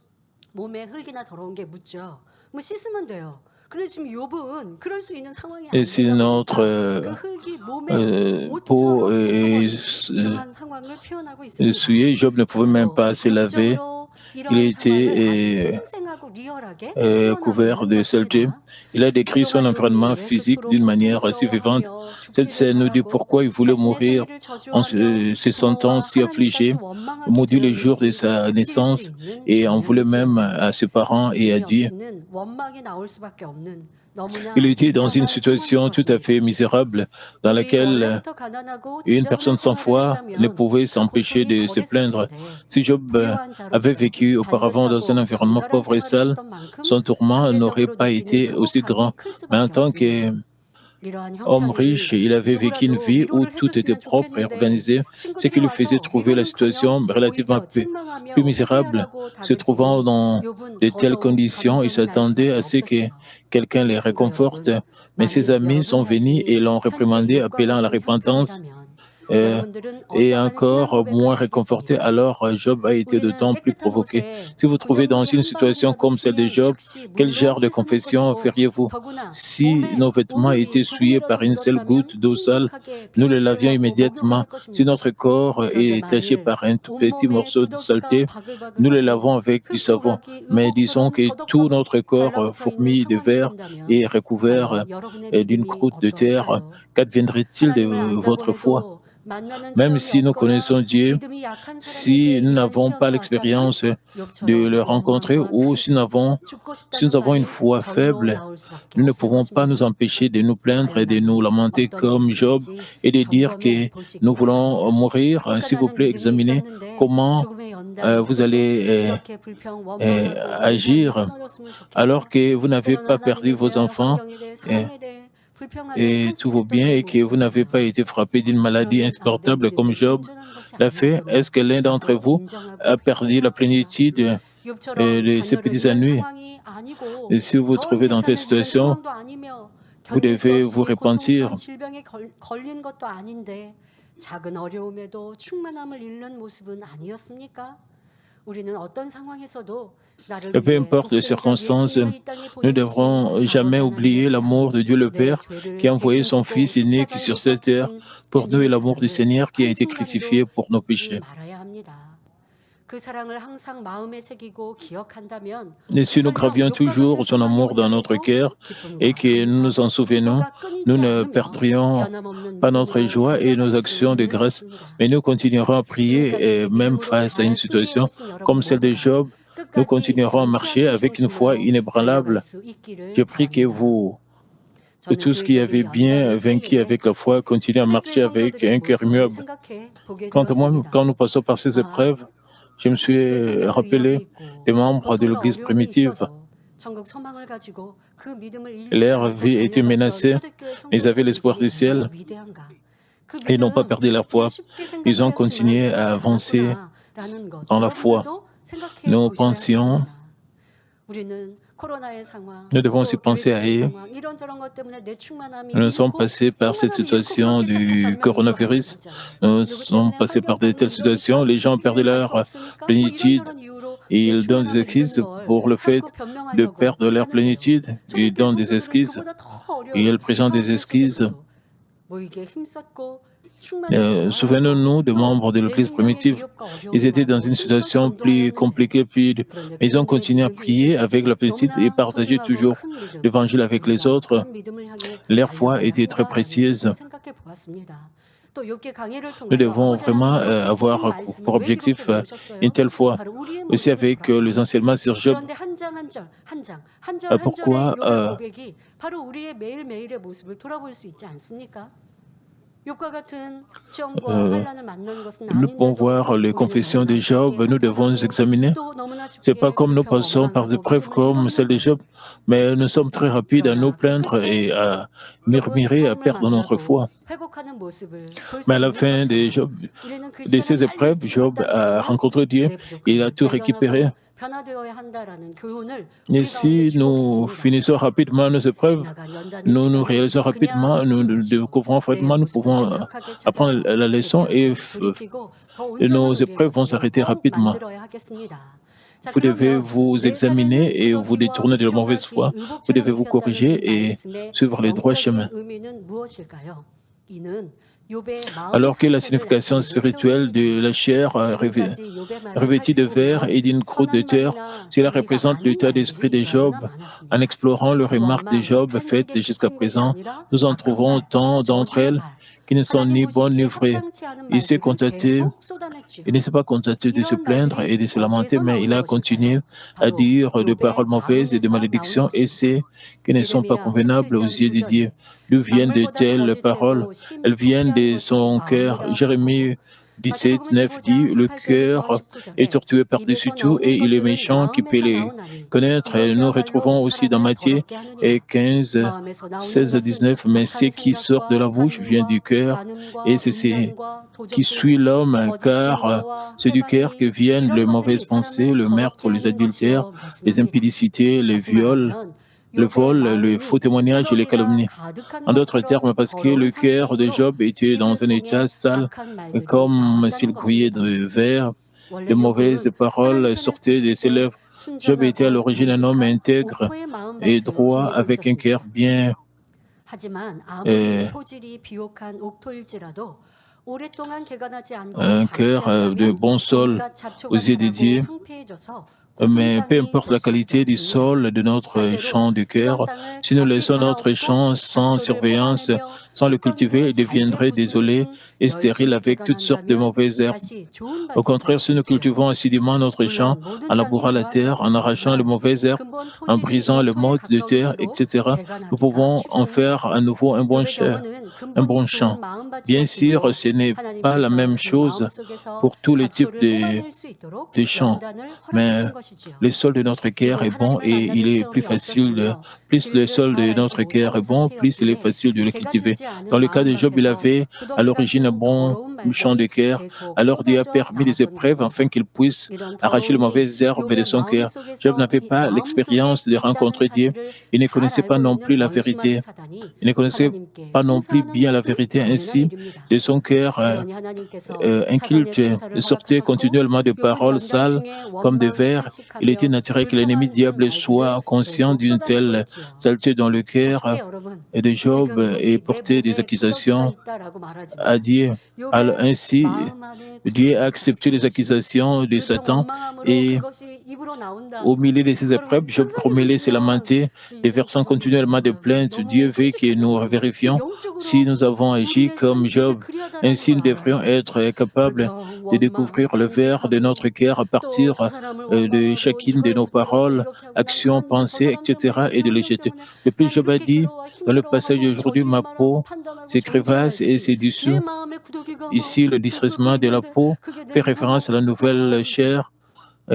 몸에 흙이나 더러운 게 묻죠. 뭐 씻으면 돼요. 그런데 지금 욥은 그럴 수 있는 상황이 Et si 아니다 보니까 notre 그 흙이 몸에 peau 옷처럼 est 붙어버린 이러한 상황을 표현하고 있습니다. souillée, Job ne pouvait même pas se laver. Il 이러한 상황을 아주 était 생생하고 리얼하게 couvert 표현하고 de 있는 saleté. 것입니다. Il a décrit son 그동안 environnement 욥이 왜 physique 그토록 d'une manière si vivante. 고통스러워하며 Cette 죽기를 scène nous dit 바라고 pourquoi il voulait 자신의 mourir 생애를 en 저주하며 se sentant 부모와 si affligé, 하나님까지 원망하게 maudit le jour de 되었는지 sa 느낄 수 naissance 있는 et en voulait même 장면이지요. à ses parents et à 우리 Dieu. 역시는 원망이 나올 수밖에 없는 Il était dans une situation tout à fait misérable dans 우리 laquelle 원래부터 가난하고 une 지저분한 personne sans 생활을 foi ne 했다면 pouvait 그 s'empêcher 고통이 de se 덜했을 plaindre. 텐데 Si Job 부유한 avait 자로서 vécu auparavant dans un 단결하고 environnement 정결한 pauvre et 생활을 sale, 했던 만큼 son tourment n'aurait 상대적으로 pas 느끼는 été aussi grand. 천국함이 클 Mais en 수밖에 tant 없습니다. qu'homme 이러한 riche, 형편이 il avait vécu une 누구라도 vie où 위로를 tout était 해줬으면 propre et 좋겠는데 organisé, ce 친구들이 qui lui faisait 와서 trouver la 위로는커녕 situation relativement 오히려 plus 책망하며 misérable. 회개하라고 Se trouvant 다그치니 dans 욥은 de telles 더더욱 conditions, il 감정이 날 s'attendait 수밖에 à ce que 없었지요. quelqu'un les 성도 réconforte, 여러분, mais ses 만일 amis 여러분 sont venus et 자신이 l'ont 현재 réprimandé, 욥과 appelant à la 같은 repentance. 형편이라면 Euh, 여러분들은 et 어떠한 신앙 encore 고백을 moins réconforté, 하시겠습니까? alors Job a été 우리는 d'autant plus 깨끗한 provoqué. 옷에 Si vous trouvez dans 부정물이 une 한 situation 방울이라도 comme celle de 튀면 Job, 즉시 quel 물로 genre de 씻어낼 confession 것이고 feriez-vous? 더구나 Si nos 몸에 vêtements étaient 오물이 souillés 조금이라도 par une seule 묻었다면 goutte d'eau sale, 신속하게 nous le 비누칠을 lavions 하고 목욕을 immédiatement. 할 Si 것입니다. notre corps 그런데 est taché 만일 par un tout petit 온몸에 morceau de 구더기가 saleté, nous le 바글바글하고 lavons avec du savon. 흙조각이 Mais disons 의복처럼 que tout 더덕더덕 notre corps 달라붙어 있는 fourmille de 상황이 verre 된다면 et recouvert 과연 여러분의 d'une 믿음이 croûte de terre, 어떠할까요? qu'adviendrait-il de 하나님을 안다고 votre foi? 해도 만나는 Même 체험이 si nous 없거나 connaissons Dieu, 믿음이 약한 si 사람에게 nous 이런 n'avons pas 시험이 왔다면 l'expérience de 욥처럼 le rencontrer 원망과 ou si 탄식, 죽고 nous 싶다는 avons une 말이 foi 절로 faible, 나올 수밖에 nous ne 없을 pouvons pas nous 것입니다. empêcher de nous plaindre et 과연 de nous 나는 lamenter 어떤 comme Job 모습인지 et de dire 점검해 que nous 보시기 voulons 바랍니다. mourir. S'il vous 평안하는 plaît, 믿음이 examinez 있었는데 comment 죽음의 연단이 vous 있어서 allez 이렇게 불평, 원망하고 온전히 agir 끊어졌으면 alors 좋겠다. que vous n'avez 때로는 pas perdu 하나님에 vos 대하여 enfants 환경에 대해 et, 상황에 대해 불평하며 et tout va 탄식했던 bien 내 et que vous n'avez pas 모습이라면 été frappé d'une maladie 그러면 내 insupportable comme 믿음이 Job 온전한 것이 l'a fait. 아니었구나 Est-ce que l'un d'entre 라고 vous a 인정하고 perdu la 회개해야 plénitude 합니다. 욥처럼 de ces 자녀를 petites 잃은 ennuis? 상황이 아니고 Et si vous vous 전 trouvez dans telle 재산을 잃은 situation, 상황도 아니며 vous 견딜 수 devez vous 없이 고통스러운 repentir. 질병에 걸린 것도 아닌데 작은 어려움에도 충만함을 잃는 모습은 아니었습니까? 우리는 어떤 상황에서도 나를 Et peu 위해 importe les 독생자 circonstances, 예수님을 이 땅에 nous ne 보내주신 devrons jamais 아버지 oublier 하나님의 l'amour 사랑, de Dieu le 내 Père qui a 죄를 envoyé son 대신지고 Fils aîné qui 십자가에 sur 못 cette terre 박히신 pour nous et 주님의 l'amour du 사랑을 Seigneur qui a été crucifié 한순간도 pour nos 잊지 péchés. 말아야 합니다. 그 사랑을 항상 마음에 새기고 기억한다면 Et si nous 설령 gravions 욥과 같은 toujours son 상황이 amour dans notre 온다 해도 cœur et 기쁨과 que nous nous en 감사로 souvenons, 기도가 nous 끊이지 ne 않으며 perdrions 변함없는 pas notre 믿음으로 joie et nos 달려갈 수 actions de 있는 grâce, 것입니다. mais nous continuerons à prier, 지금까지 même 믿음으로 face à une 잘 승리해 situation 오신 여러분 comme celle de 모두가 Job, nous 끝까지 continuerons à marcher 견고하게 avec une foi 힘으로 달려갈 inébranlable. 수 있기를 Je prie que 바랍니다. que 저는 tous qui avaient 교회적인 bien 연단을 vaincu 통해 avec la foi continuent à 초대교회 marcher avec 성도들의 un cœur 모습을 immuable. 생각해 보게 Quant à moi, 되었습니다. quand nous passons par ces 아, épreuves, je me suis 내 생명에 위험이 rappelé des 있고 membres de 고통과 l'Église 어려움이 primitive. 있어도 천국 소망을 가지고 그 믿음을 잃지 Leur 않고 vie était 달려갔던 menacée, 초대교회 ils avaient l'espoir 성도들 du 모습이 얼마나 ciel 위대한가. 그 et n'ont pas 믿음 perdu leur 우리가 foi. 쉽게 Ils ont 생각하였지만 continué à 그렇지 avancer 않았구나라는 것 dans la foi. 여러분들도 생각해 Nous 보셔야 pensions, 하겠습니다. 우리는 코로나의 상황, nous devons aussi 또 penser à 교회적인 eux. 상황, 이런저런 것 때문에 내 충만함이 Nous sommes 잃고 passés par cette 충만함이 잃고 situation 그렇게 자꾸 du 변명을 coronavirus. 이유하는 거잖아요. Nous 누구 sommes 때문에 passés par de 환경 telles 때문에 situations. Les gens ont perdu 교회 갈 수 leur 없으니까 뭐 plénitude 이런저런 이유로 et 내 ils donnent des 충만함을 잃는 excuses 걸 pour le fait 자꾸 de 변명하려고 perdre leur 하는데요. plénitude. Ils 초대교회 donnent des 성도들은 excuses 그보다 더 et 어려운 ils présentent des 상황들 excuses. 속에서도 모이게 힘썼고 충만히 Souvenons-nous des membres de 또내 l'Église 생명의 primitive. 위협과 Ils étaient dans 어려움을 une 힘써 situation plus 전도하였는데 compliquée, 그런데 mais ils ont 그분들의 continué à 믿음이 prier avec la petite et 너무나 partager 소중하고 toujours 큰 믿음, l'Évangile avec les 우리가 autres. 그런 믿음을 향해 Leur foi 달려가야 était très 한다라는 précieuse. 것을 생각해 보았습니다. 또 욥기 강의를 Nous 통해서 devons 아버지 vraiment 하나님이 이 avoir 말씀을 pour 왜 기록해 objectif une 놓으셨어요? telle foi. 바로 우리의 Aussi 모습을 avec les 보라고. enseignements sur Job. 그런데 한 장 한 절, 한 장, 한 절 한 절의 Pourquoi 욥의 고백이 바로 우리의 매일매일의 모습을 돌아볼 수 있지 않습니까? 욥과 같은 시험과 환난을 만난 것은 nous pouvons 아닌데도 voir les 우리는 confessions de 너무나 Job, 쉽게 nous devons nous 한탄하고 examiner. 또 너무나 C'est pas 쉽게 comme nous 불평, passons par des 원망하고 preuves 믿음을 comme celle de 잃어버렸다. Job, mais nous sommes très rapides à nous 그러나 그 plaindre 끝에 et à 욥은 murmurer, à 하나님을 perdre notre 만나고 foi. 회복하는 모습을 볼 수 Mais à la 있는 fin de, 것처럼 de 우리는 그 ces 시간을 빨리 épreuves, Job a 뛰어갔다면 rencontré Dieu 그의 et il a 부족함을 tout récupéré. 발견하고 변화되어야 한다라는 교훈을 Et 우리 가운데 si 주고 nous 계십니다. finissons rapidement nos épreuves, 지나간 연단의 nous 시간을 réalisons 그냥 rapidement, nous 잊지 마시고 découvrons 내 rapidement, nous 모습을 pouvons 정확하게 apprendre 찾아서 la leçon et 회개하고 돌이키고 더 온전한 nos 우리의 épreuves vont 모습을 s'arrêter 더욱 rapidement. 만들어야 하겠습니다. 자, Vous devez 그러면 vous 내 examiner 삶에는 et vous 구더기와 détourner de la mauvaise 흙조각이 foi. Vous devez 의복처럼 vous 폈다는 corriger 이 et 말씀의 suivre le droit chemin. 영적인 의미는 무엇일까요? 이는 욥의 마음 Alors que la 상태를 signification 나타내는 spirituelle 표현입니다. de la chair 지금까지 욥의 말을 revêtue de verre 살펴보면 et d'une croûte de 선한 terre, 말이나 cela 진리가 représente 많은 l'état d'esprit de 말들이 Job. 너무나 En 많았습니다. explorant les 그 remarques de 원망, Job faites 탄식에 jusqu'à 그친 것이 présent, 아니라 nous en 악한 trouvons 말, tant d'entre 저주의 elles 말, qui ne sont ni bonnes ni vraies. Il s'est contenté, 계속 쏟아냈지요. il ne s'est pas contenté de se 이런 plaindre et de 말들이 se lamenter, 어디에서 mais il 나오는 a continué 것일까요? à 바로 dire de 욥의 paroles mauvaises et de 마음에서 나오는 malédictions et 것입니다. c'est qui ne sont pas 예레미야 convenables aux 17장 yeux de Dieu. 9절에 D'où viennent de 만물보다 telles paroles? 거짓되고 심히 Elles viennent 부패한 de 것이 son cœur. 마음이라 하고 Jérémie 17, 마태복음 9 15장 dit, le 18절부터 cœur est 19절에 tortueux par-dessus 입에서 tout et 나오는 il est 것들은 méchant qui peut 마음에서 les 나오나니 connaître. Et nous 이것이야말로 retrouvons aussi dans 사람을 Matthieu 더럽게 et 하느니라. 15, 마음에서 나오는 16 à 것은 19, mais ce 악한 qui sort de 생각과 la bouche vient du 살인과 cœur et 간음과 c'est ce 음란과 qui suit 도적질과 l'homme, 거짓 car 증거와 c'est du cœur que 회방이 viennent les 이런 mauvaises 것들이 pensées, 사람을 le 더럽게 meurtre, les 하는 adultères, 것이요 les 말씀합니다. impudicités, les 다시 viols, 말하면 le 욥의 vol, le faux 마음이 témoignage et les 구더기가 calomnies. 가득한 En d'autres 것처럼 termes, parce que 더러운 le cœur de 상태이므로 Job était dans 입을 un état 통해 sale, 악한 말들이 comme s'il 나왔다는 grouillait 것입니다. de verre. 원래 De mauvaises 욥은 하나님 paroles 편에 sortaient de 서실 ses 때 lèvres. Job était à 순전하고 l'origine un homme 정직한 intègre 옥토의 et 마음밭을 droit, 지니고 avec un cœur 있었습니다. bien. 하지만 아무리 euh, 토질이 비옥한 옥토일지라도 오랫동안 개간하지 않고 un 바르지 cœur de 않으면 bon sol 온갖 aux 잡초가 yeux de 자라고 Dieu. 황폐해져서 굳은 Mais peu 땅이 importe la 될 수밖에 qualité du 없습니다. sol de notre 때때로 champ de 이런 cœur, 땅을 si nous 다시 laissons notre 갈아엎고 champ sans 잡초를 surveillance, 뽑아내며 sans le cultiver, 흙더기로 il 잘게 deviendrait 부수는 désolé 등 et stérile 열심히 avec toutes sortes de 개간한다면 mauvaises herbes. 다시 좋은 Au 밭이 될 contraire, 수 si nous 있지요. cultivons assidûment notre champ, 물론 모든 en 땅이 labourant la 그러한 terre, 것은 en arrachant les 아니지만 mauvaises herbes, 근본 en 토질이 brisant le 옥토에 mode de terre, 가까울수록 etc., nous 개간하기가 pouvons en 쉽습니다. faire à nouveau un bon 욥의 경우는 un 근본이 bon 좋은 champ. Bien sûr, 마음밭이었으므로 ce n'est pas la 하나님께서 même 그 chose 마음 속에서 pour tous les types 잡초를 뽑아낼 수 있도록 de champs, 연단을 mais 허락하신 것이지요. le sol de notre cœur 욥은 est bon 하나님을 et il 만나는 est plus 체험이 facile, 없었으며 plus le 진리를 sol 잘 de 알지 notre cœur est 못하는 bon, plus il est 상태였기에 facile de le cultiver. 개간되지 Dans 않은 le cas de Job, il 마음밭에서 avait à 구더기 l'origine un 같은 bon 더러운 champ de 말들이 cœur. 계속 Alors Dieu a 쏟아져 permis des 나왔던 épreuves afin 것입니다. qu'il puisse 이런 arracher les 더러움이 mauvaises herbes de 욥의 son 마음 cœur. Job 속에서 n'avait pas 마음속에 l'expérience de 있다는 rencontrer Dieu. 사실을 Il ne 잘 connaissait pas 알고 non 있는 plus la 원수많은 vérité. 사단이 Il ne connaissait 하나님께 pas non plus 송사하는 bien la 것은 vérité. 당연한 Ainsi, 일입니다. de son cœur 그러니 하나님께서 사단의 inculte 송사를 sortait 허락하셨고 continuellement de 욥은 paroles 연단 sales 중에 comme des 원망, vers. Il était 탄식하며 naturel que l'ennemi 불평한 그 diable 말들을 soit conscient 계속 d'une 쏟아내고 telle 있지요. saleté dans le 아쉽게 cœur 여러분, de Job 지금 et 욥이 내 porter des 몸에 구더기가 accusations 있다라고 à 말하지만 Dieu. Alors, 욥의 ainsi, 마음 안에 Dieu a 구더기가 accepté 가득한 les 것이요. accusations de 불평 Satan 원망함으로 et 그것이 입으로 나온다. au milieu de ces 여러분 épreuves, Job 상상해 grommelait, se 보시면 lamentait, 이 déversant continuellement des 아, plaintes. Dieu 너무 veut que nous 끔찍하잖아요. 이 vérifions si 영적으로 nous avons agi 우리의 comme 삶 속에 Job. 그리하다라는 Ainsi, 걸 nous devrions 알아요. être capables 불평, de 원망, découvrir le verre de notre 탄식하고 cœur à 또 partir 저 사람을 de 원망하고 chacune de nos 이걸 이것을 paroles, 이렇게 하고 난 actions, 그런 저 pensées, 사람 etc. 때문에 et 이 de les 환경 jeter. 때문에 De plus, 난 Job a 이렇게 dit 괴로워 dans le passage 힘들어하고 d'aujourd'hui, ma 거짓말하고 peau 판단하고 s'écrévasse et 정죄할지 c'est 내 dessous. 마음의 구더기가 Ici, le distressement de la 그런데 peau 그게 내 fait référence à la 혈관 nouvelle 마음인데 chair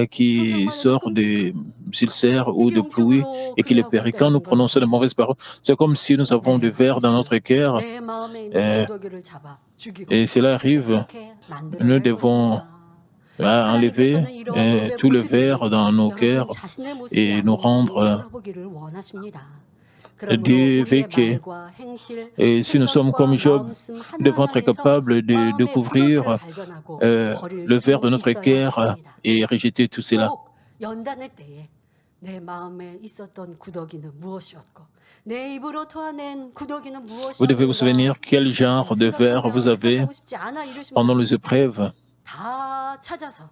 qui 상상만 해도 sort 끔찍한 de ulcères ou 이게 de pluie 영적으로 et qui les 그리하고 périt. Quand nous 있다는 걸 prononçons de 알아서 mauvaises paroles, c'est comme si nous avons du 내 verre dans notre 입술 cœur 내 마음에 있는 euh, 구더기를 잡아 죽이고 et cela arrive. 깨끗하게 만들어야 Nous 할 devons 것입니다. enlever 하나님께서는 이러한 욥의 tout le 모습이 verre dans nos 여러분 cœurs 자신의 모습이 et nous 아닌지 rendre 돌아보기를 원하십니다. 그러므로 Dieu veut 우리의 que, 말과 행실, et si nous sommes 생각과 comme Job, 마음씀 nous devons être 하나하나에서 capables de 마음의 구더기를 découvrir 발견하고 버릴 le verre 수 de notre 있어야 cœur 하겠습니다. et rejeter tout cela. 꼭 연단의 때에 내 마음에 있었던 구더기는 무엇이었고 내 입으로 토하낸 구더기는 Vous devez vous souvenir 무엇이었는가 quel genre de verre vous avez 생각하고 싶지 않아 이러시면 pendant 안 les 돼요. épreuves. 다 찾아서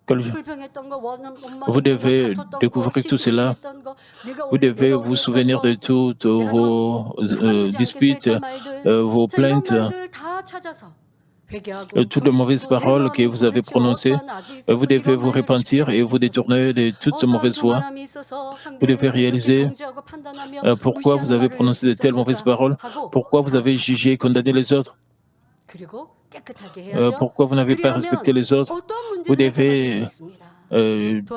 Quel- 불평했던 거, Vous devez 다퉜던 거, découvrir tout cela. 시시했던 거, 내가 Vous devez 내가 vous 올렸던 souvenir de 거, toutes vos 가만두지 않겠어 disputes, 했던 말들, vos 자, 이런 plaintes, 말들 다 찾아서 회개하고 toutes les mauvaises 돌이키고 내 paroles que 마음에 vous avez 도대체 prononcées. 어떠한 악이 있어서 Vous devez 이런 vous 말들을 쉽게 repentir et 할 수 vous 있었을까? détourner de toutes ces 어떠한 mauvaises voies. 교만함이 있어서 Vous devez 상대를 이렇게 réaliser 정죄하고 판단하며 pourquoi vous 무시하는 avez 말을 prononcé de telles mauvaises 있었을까 paroles, 하고 pourquoi vous 다 avez jugé et condamné les autres, 그리고 깨끗하게 해야죠. pourquoi vous n'avez pas respecté 그리하면 les autres. 어떠한 Vous 문제는 해결받을 수 devez 있습니다.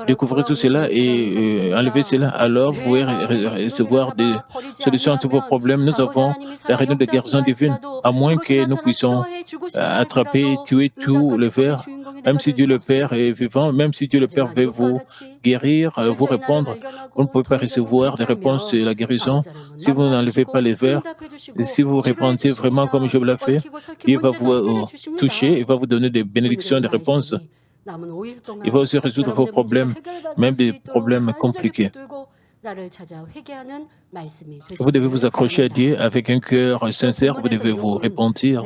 découvrir tout cela et enlever cela. Alors, vous pouvez recevoir des solutions à tous vos problèmes. Nous avons la réunion de guérison divine, à moins que nous puissions attraper, tuer tout le ver, même si Dieu le Père est vivant, même si Dieu le Père veut vous guérir, vous répondre, vous ne pouvez pas recevoir des réponses et la guérison si vous n'enlevez pas les vers. Si vous répondez vraiment comme Job l'a fait, il va vous toucher, il va vous donner des bénédictions, des réponses. Il va aussi résoudre vos problèmes, même des problèmes compliqués. Vous devez vous accrocher à Dieu avec un cœur sincère, vous devez vous repentir.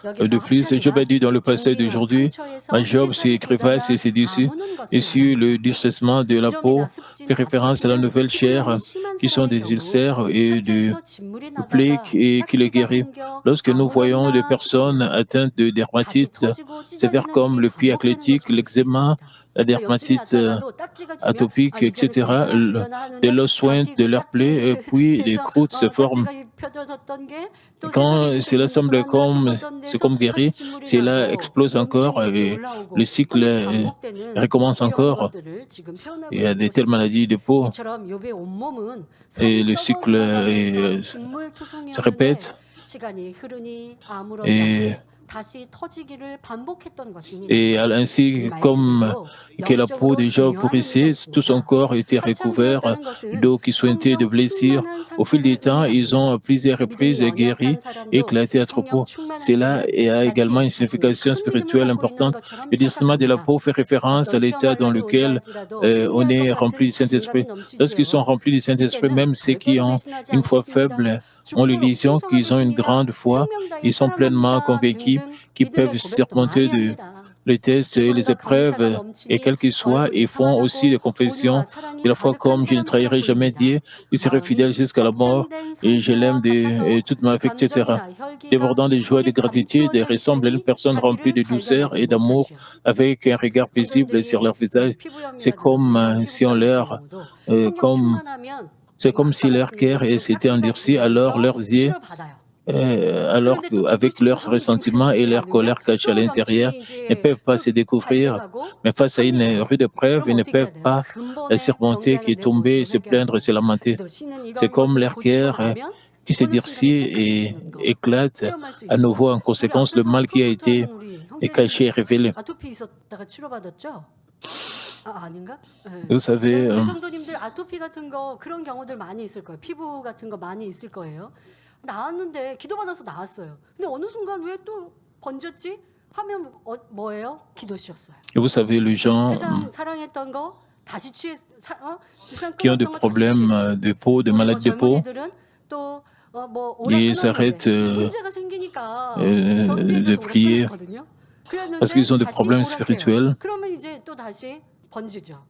De 여기서 plus, Job a 합창이란 dit dans le passé 종이와 d'aujourd'hui, 상처에서 Job, ses 세상에 crevasses et 돋아난 ses tissus, 아무는 et 것을 sur 말합니다. le durcissement de la 부종이나 peau, 습진, fait référence à la 아토피는 nouvelle chair, 피부염이 심한 qui sont 사람의 des 경우 ulcères et de 상처에서 진물이 plaies 나다가 et qui les 딱지가 guérit. 생겨 Lorsque nous voyons des 아물었나 personnes 싶으면 atteintes de 다시 dermatite 터지고 sévère 찢어지는 comme 일이 le pie 반복되는 athlétique, 것을 볼 수 l'eczéma, 있습니다. la 그러니까 염증이 dermatite 났다가도 딱지가 지면 atopique, 이제는 etc., 괜찮아지려나 de 하는데 l'os sointe 다시 de 그 leurs plaies, 딱지 et puis des 해서 croûtes se forment. 딱지가 펴져졌던 게 또 세상에 Quand 이렇게 cela 눈이 semble 돌았나 comme 싶었던 c'est 데서 comme 다시 guéri, 진물이 cela 나고 explose encore 염증이 또 et le 올라오고 cycle 이렇게 반복되는 recommence 이러한 encore. 것들을 지금 표현하고 Il y a 있는 de telles 것이죠. maladies de peau 이처럼 욥의 온몸은 살이 et le 썩어 cycle 들어가면서 진물 se 투성이었는데 répète. 시간이 흐르니 Et, 아물었다가 다시 터지기를 반복했던 것입니다. et 이 ainsi comme 말씀에도 que la peau 영적으로 de Job 중요한 의미가 pourrissait, tout son 있습니다. corps était recouvert 합창되었다는 것은 d'eau qui sointait de 성령 blessures. 충만한 Au fil du 상태를 temps, ils 의미합니다. ont à plusieurs 믿음이 reprises guéri 연약한 et 사람도 éclaté à 성령 troupeau. 충만할 Cela 때는 a également 마치 une 자신이 signification 큰 믿음을 spirituelle 갖고 있는 importante. 것처럼 Le distillement de la 착각합니다. peau fait référence à 어떤 l'état 시험할 dans 날이 온다 lequel 할지라도 on 승리할 것 est rempli 같은 du 자신감이 Saint-Esprit. Lorsqu'ils sont 넘치지요. remplis du Saint-Esprit, 이때는 même ceux qui 절대로 ont 배신하지 une foi 않겠습니다. faible ont 죽도록 l'illusion qu'ils ont une 충성하겠습니다. grande foi, 생명 다해 ils sont pleinement 사랑합니다. convaincus 등등 qu'ils 믿음의 peuvent 고백도 surmonter 많이 합니다. les tests et les 기쁨과 감사가 épreuves, et 넘치니 quels qu'ils soient, 얼굴이 ils font aussi 평안하고 des 온유와 confessions 사랑이 de la foi 가득한 comme je ne 사람처럼 trahirai jamais 보입니다. Dieu, il serait fidèle 마음이 jusqu'à la mort, 합창된 et je l'aime 상태와 de 같아서 toute ma vie, etc. 감정이나 혈기가 Débordant de joie et de 속에 gratitude, 감추어져 ressemble à une 있으니 personne remplie 자기를 de douceur 발견하지 et d'amour, 못하지요. avec un regard paisible sur 성도님들이 leur visage. C'est 피부염이라든가 comme 내성 si on 피부과 같은 leur, 경우도 euh, 성령 comme, 충만하면 c'est 지금 comme 아까 si leur 말씀드린 cœur 것처럼 s'était 딱지가 endurci, alors 지면서 leurs yeux, 치료받아요. alors 그런데 또 qu'avec 기도하시고 leurs 그러면 지금 ressentiments et 그쳐지지가 leur 않으면 colère cachée à 또 l'intérieur, 염증이 ne 이제 peuvent pas 또 se découvrir. 발생하고 Mais face à une 합니다. rude épreuve, ils 그럼 ne 어떻게 peuvent 해야 돼요? pas 근본에 surmonter, qui 병들하는 est 내 tombé, 모습을 se plaindre, 회개하고 se lamenter. 기도시는 C'est 이러한 comme 것들을 leur 고치고 cœur 나면 qui se 어느 순간에 durcit 깨끗해지는 et 거 éclate 체험할 수 à 있죠. nouveau en 우리 conséquence le 앞에서 mal qui a été 푸푸투하는 우리 caché et 형제님들 révélé. 아토피 있었다가 치료받았죠? 아닌가? 예. Vous savez, 내 성도님들 아토피 같은 거 그런 경우들 많이 있을 거예요. 피부 같은 거 많이 있을 거예요. 나았는데 기도받아서 나았어요. 근데 어느 순간 왜 또 번졌지? 하면 뭐예요? 기도시였어요. vous savez, les gens 세상 사랑했던 거 다시 세상 qui ont des 끊었던 거 다시 problèmes 취했어요. de peau, de 우리 maladies de peau, 젊은이들은 또 오래 ils 끊었는데 s'arrêtent 문제가 생기니까 de 경비해줘서 오래 prier 끊었거든요. parce qu'ils 그랬는데 ont des 다시 problèmes 오락해요. spirituels. 그러면 이제 또 다시 번지죠.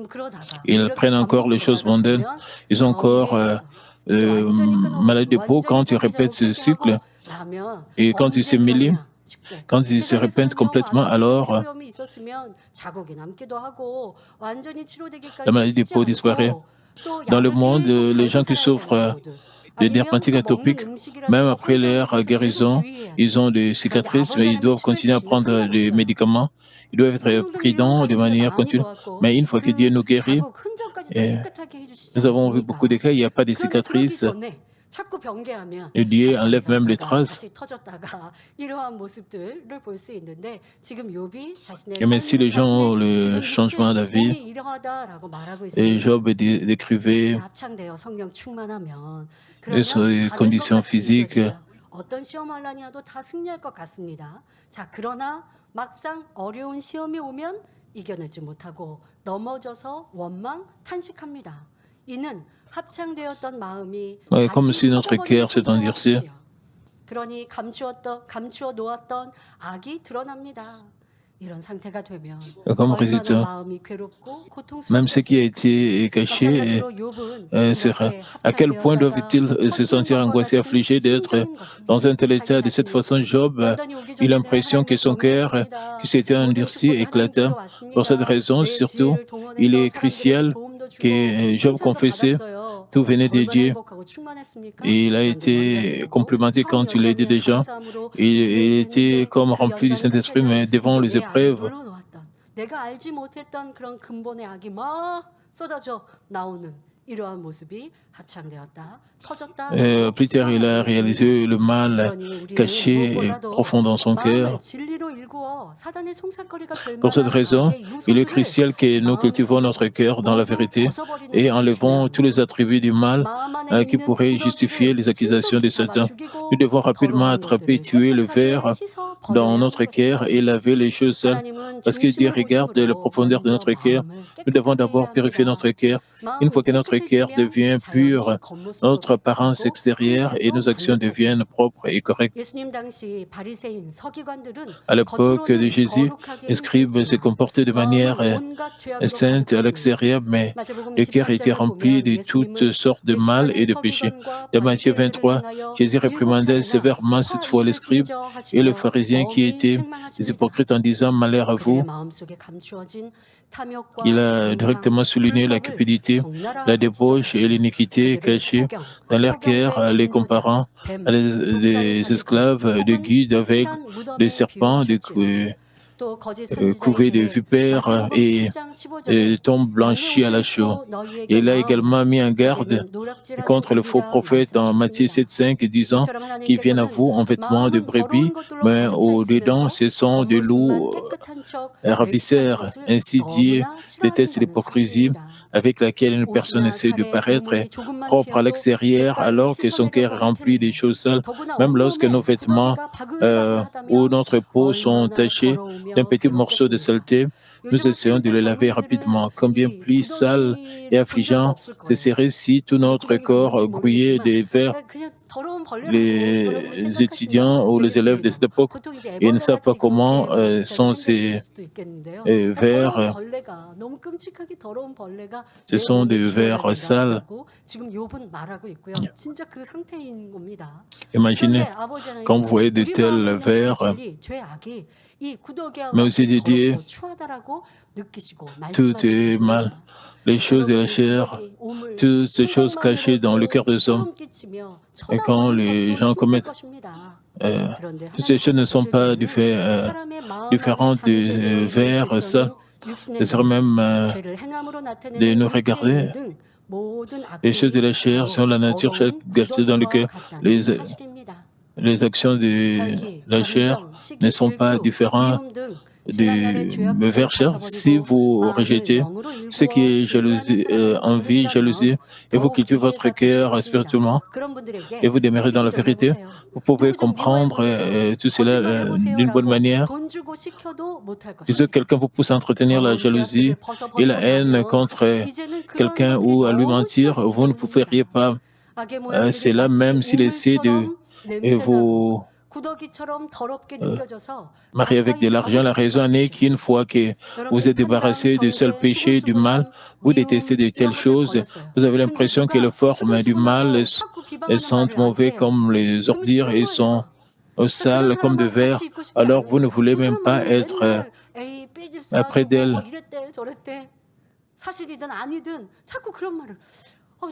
그러다가 Ils 이렇게 prennent encore les choses 반복되다가 mondaines. 보면 Ils ont encore 경비해져서 이제 완전히 maladie 끊어버리고 de peau 완전히 quand ils répètent 회개하고 ce cycle. 나면 Et quand ils 언제 s'humilient, 그러냐 쉽게 quand ils se repentent 세상에서는요 complètement, 아토피 alors 피부염이 있었으면 자국이 남기도 하고 완전히 치료되기까지 la maladie de 쉽지 peau disparaît. 않고 또 Dans le 약을 monde, 계속 les 달고 gens qui 살아야 되는 souffrent 경우들 de 아니면 dermatite 또 먹는 atopique, même 음식이라든가 après 혼자 leur 먹어서 계속 guérison, 주의해야 ils 돼요. ont des 그런데 cicatrices, 아버지 mais ils 하나님의 doivent 치료해 continuer à 주시면 prendre des 상관없어요. médicaments. Ils doivent 우리 être 성도님 유혹 prudents de 받으실 때 manière 많이 continue. 보았고 Mais une fois que Dieu 그 nous guérit, 자국 흔적까지도 et 깨끗하게 해주시지 nous avons vu beaucoup de 않습니까? cas, il n'y a pas de 그런데 그러기 cicatrices. 전에 자꾸 병개하면 Et Dieu enlève même les 합창되었다가 traces. 다시 터졌다가 이러한 모습들을 볼 수 있는데 지금 욥이 자신의 Et même si les gens ont le changement 지금 d'avis, 몸이 이러하다라고 말하고 et 있습니다. Job décrivait 자, 합창되어 성령 충만하면 ses 그러면 다 된 것 conditions 같이 physiques. 느껴져요. 어떤 시험을 하냐도 다 승리할 것 같습니다. 자, 그러나 막상 어려운 시험이 오면 이겨내지 못하고 넘어져서 원망 탄식합니다. 이는 합창되었던 마음이 Ouais, comme 다시 si notre 터져버린 cœur s'est 상태와 endurci. 같지요. 그러니 감추어 놓았던 악이 드러납니다. 이런 상태가 되면 Comme 얼마나 résultat, 마음이 괴롭고 même ce qui a 고통스럽겠습니까? été caché, 마찬가지로 욥은 c'est 이렇게 à quel point doivent-ils se 터지는 sentir 것과 angoissés, 같은 affligés d'être 심정인 dans 것입니다. un tel 자기 état? De cette 자신이 façon, Job 여전히 오기 a 전에는 l'impression que 하나님을 son cœur 경외했습니다. qui s'était 모든 endurci 축복이 éclata. 하나님께로 Pour cette 왔습니다. raison, 내 surtout, 지혜를 il 동원해서 est 사람들에게 crucial 도움도 주고 que Job 칭찬도 confessait 받았어요. tout venait de 얼마나 Dieu. 행복하고 충만했습니까? Et il a 그런데 été 연단을 complimenté 처음 quand il a aidé 연단에 des gens. 감사함으로 Il 기도를 était 했는데 comme 그 rempli du 연단 Saint-Esprit, 끝에는 mais devant 이제 les 내 안에 épreuves, 물러놓았던 내가 알지 못했던 그런 근본의 악이 막 쏟아져 나오는 이러한 모습이 합창되었다, 터졌다. plus tard, il a réalisé le mal caché et profond dans son cœur. 진리로 일구어 사단의 송사거리가 될 Pour cette 만한 raison, 악의 il est 요소들을 crucial que nous cultivons notre cœur dans la 모두 vérité 벗어버리는 et 것이 enlevons tous les 중요합니다. attributs du mal 마음 안에 qui 있는 pourraient justifier 우더기를 les accusations de 신속히 잡아 Satan. Nous 죽이고 devons rapidement 거룩한 attraper, 것들을 tuer le 깨끗하게 verre 씻어 dans 버려야 notre 하는 cœur 것입니다. et laver les choses sales. 하나님은 Parce que Dieu 중심을 regarde la 보심으로 profondeur de 먼저 notre cœur. 마음을 Nous devons 깨끗하게 해야 d'abord purifier notre 합니다. cœur. Une 마음이 fois que notre cœur 깨끗해지면 devient pur pure, notre apparence extérieure et nos actions deviennent propres et correctes. 예수님 당시 바리새인 서기관들은 À l'époque de 겉으로는 Jésus, 거룩하게 les scribes se 행세했지만 comportaient de 마음은 manière 온갖 죄악으로 sainte à 가득했습니다. l'extérieur, mais 마태복음 le cœur était 23장을 rempli 보면 de toutes 예수님은 sortes de mal et 게시판의 de péchés. 서기관과 Dans Matthieu 바리새인들을 23, 향하여 Jésus 일곱 réprimandait 차례나 sévèrement cette 화 fois les 있을 scribes 기저 et les 하시며 pharisiens qui 엄히 étaient des 책망하십니다. hypocrites en disant malheur à 그들의 vous. 마음속에 감추어진 탐욕과 Il a 방탕, directement souligné la 불법을 cupidité, la 적나라하게 débauche et 지적하시며 l'iniquité 그들을 cachées 소경, dans leur cœur, 소경의 les 인도자, comparant 뱀, à 독사의 des 자식들 esclaves de 혹은 guides aveugles, 치란 de 무덤에 serpents, 비유하셨지요. 또 거짓 couvés de 선지자에게 vipères 마태복음 et 7장 15절에 tombes 밤에 blanchis à la chaux. 오늘도 너희에게 Il a 나오노라. également mis en garde 그들은 노략질하는 contre le faux 뱀이라 prophète dans Matthieu 말씀하셨습니다. 7,5, disant 이처럼 qu'ils viennent à 하나님께서는 vous en vêtements de 마음은 brebis, 더러운 것들로 mais 가득 차 au-dedans, 있으면서 ce sont des 겉모습만 loups 깨끗한 척 외식하는 ravisseurs. 것을 Ainsi Dieu 너무나 déteste 싫어하신다는 l'hypocrisie 사실입니다. avec laquelle une personne 옷이나 essaie de 살에 paraître 노물이 조금만 propre à 튀어도 l'extérieur 재빨리 alors que son cœur 씻어내려고 est 할 rempli des 텐데 choses sales. 더구나 Même lorsque nos 온몸에 vêtements 구더기가 바글바글하다면 ou notre peau sont 얼마나 tachés d'un 더러우며 petit morceau de 괴롭겠습니까? saleté, nous 요즘 essayons de 학생들 les laver 젊은이들은 rapidement. Combien 이 plus sale et 구더기를 본 적도 affligeant 없을 ce 거예요. serait si tout 무슨 notre 구더기가 corps 뭔지 grouillait 모르겠지만 de verre. 그냥 더러운 벌레라고 여러분이 Les 생각하시면 étudiants ou les élèves de 되겠습니다. cette époque, 보통 이제 ils ne savent pas 애벌레같이 comment 그렇게 비슷하게 sont 생겼을 ces 수도 있겠는데요. vers. 더러운 벌레가 너무 끔찍하게 더러운 벌레가 Ce 내 sont 몸에 des vers sales. 기어다닌다고 지금 욥은 말하고 있고요. 진짜 그 상태인 겁니다. 그런데 Imaginez, 아버지 quand vous 하나님은 voyez de 우리 tels 마음에 있는 vers, 죄질이 죄악이 이 구더기와 mais aussi 같이 de Dieu, 더럽고 추하다라고 느끼시고 tout 말씀하고 est mal. 계십니다. Les choses de la 여러분 chair, 구더기 오물 toutes ces choses cachées dans le cœur des hommes. 소름 끼치며 Et quand 쳐다보는 les 것도 gens 힘들 commettent, 것입니다. toutes 그런데 ces choses ne 하나님께서 sont 보실 pas 때는 사람의 마음 안에 différentes de 잠재되어 있는 vers sales. 죄성인 육신의 Ce serait 눈, même 죄를 행함으로 de 나타내는 nous 육체의 regarder. 일 등 모든 Les choses de 악들이 la chair sont 바로 la nature 더러운 cachée dans le 구더기와 cœur. 같다는 사실입니다. Les actions de 혈기, la chair 감정, ne 시기, sont pas 질투, différentes 미움 등 지난날의 du 죄악들을 vers chair. Si 벗어버리고 vous 마음을 rejetez 영으로 ce qui 일구어 est 진리하며 jalousie, 살아가는 envie, 정결한 마음 jalousie, et vous 더욱 cultivez votre 기회가 되실 cœur 것입니다. spirituellement, 그런 et 분들에게 vous demeurez dans la 시기 좀 vérité, 해보세요. vous pouvez 누구 좀 comprendre 미워해보세요. tout cela 거짓말 d'une bonne 해보세요라고 manière. 돈 주고 시켜도 못할 Si 것입니다. quelqu'un vous pousse à entretenir la 더러운 jalousie 죄악들을 et la 벗어버리고 haine 나면 contre 이제는 그런 quelqu'un 것들이 ou à lui 너무 mentir, 싫어지기 vous ne vous feriez 때문입니다. pas 악의 모양들이 cela 마치 même s'il essaie de 우물처럼 냄새나고 vous 구더기처럼 더럽게 느껴져서 marier avec de 가까이 가고 l'argent. La 싶지가 raison est 않으시오. qu'une fois que vous êtes 여러분이 편당, débarrassé du sale 정죄, péché, du mal, 수근수근함, vous détestez 미움 de telles 이런 것들 choses, 버렸어요. vous avez 근데 l'impression que les 누가 formes du mal 수근수근하고 자꾸 elles 비방하는 sentent 말을 안 mauvais 해요. comme les 그럼 ordures 싫은 et sont 거예요. 자, 그런 sales comme de 사람하고 verre. 같이 있고 싶지 Alors vous ne 않으세요. voulez 그 même 사람 pas 만나면 être 맨날 에이 삐집 près 쌓아두고 d'elle. 이랬대 저랬대 사실이든 아니든 자꾸 그런 말을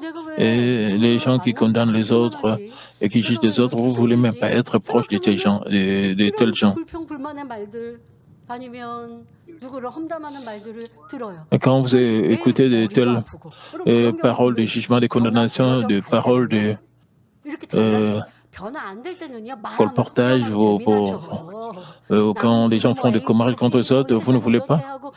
내가 왜 Et les gens qui condamnent les autres 그만하지. et qui jugent 내가 왜 les autres, 이렇게 vous voulez même 힘들지? pas être proche de tels gens, de tels 이런 gens. 불평불만의 말들 아니면 누구를 험담하는 말들을 들어요. Et quand vous 내 écoutez de 머리가 telles 아프고. 여러분, 그런 경우 paroles de 보면 jugement, de 변화 condamnation, 되어져 de 갈 paroles 때는요. de 이렇게 달라져요. euh, 변화 안 될 때는요. 말하면 속 colportage, 시원하고 재미나죠. quand 나는 des gens 누구 font 뭐 des commérages A님도 contre les B님도 autres, vous ne 세상에 voulez 이렇게 pas. 하고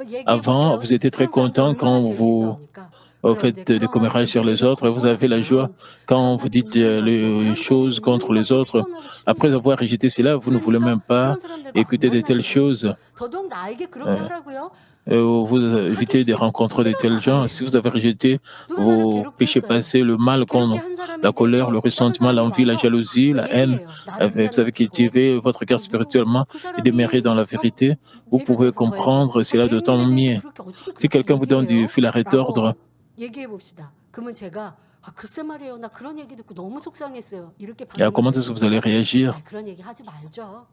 얘기해 Avant, 보세요. vous étiez très 그런 사람들 content 얼마나 quand vous 재미있어합니까? faites 그런데 des 그러한 commérages sur les 모습들이 autres et vous 겉보여 avez la joie 보면 quand vous 그런 dites 분들이 les choses contre les autres. Après avoir rejeté cela, vous ne voulez même pas 그런 사람들과 안 écouter de telles 만나지. choses. 더더욱 나에게 그렇게 Euh, 하라고요. Vous évitez de rencontrer de tels gens. Si vous avez rejeté 누가 나를 vos péchés 괴롭혔어요. passés, le mal comme 괴롭게 한 사람에 la colère, 대해서 le 다른 ressentiment, 사람이 l'envie, la 와서 jalousie, la haine, 얘기해요. 나를 vous avez 비난을 치고 cultivé votre cœur spirituellement 그 et demeurer 사람이 dans la vérité, vous 예를 pouvez 들어서 저에게 comprendre cela d'autant 대인님에 대해서 mieux. 그렇게 어떻게 Si 그렇게 quelqu'un vous donne du 얘기해요? fil à retordre, 라고 얘기해 봅시다. 그러면 제가 글쎄 말이에요. 나 그런 얘기 듣고 너무 속상했어요. 이렇게 comment est-ce que vous allez réagir? 그런 얘기 하지 말죠.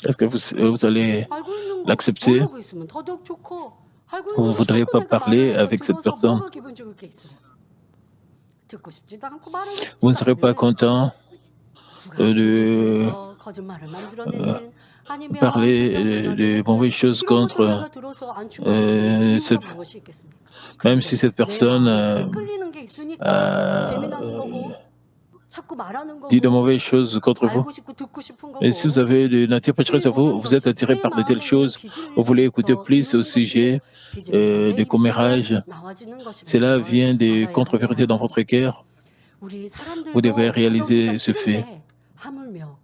Est-ce que vous allez 알고 있는 거 l'accepter? 모르고 있으면 더더욱 좋고 알고 Vous ne 있는 거 voudriez 자꾸 pas 내가 parler 말을 해서 avec cette 들어서 personne. 뭐가 기분 좋을 게 있어요. 듣고 싶지도 않고 말하고 싶지도 Vous ne serez pas 않은데 content 누가 실수해서 거짓말을 만들어내든 아니면 parler de mauvaises choses 그런 것들 contre, 내가 들어서 안 죽어 이유가 cette- 무엇이 있겠습니까? même si cette 내 personne 마음에 끌리는 게 있으니까 재미난 거고 자꾸 말하는 dit de 거고 mauvaises choses contre vous. 알고 싶고 듣고 싶은 거고 Et si vous avez de nature pécheresse à vous, vous êtes attiré par de telles choses, vous voulez écouter plus au sujet des commérages. Cela vient des contre-vérités dans votre cœur. Vous devez réaliser ce fait. 하물며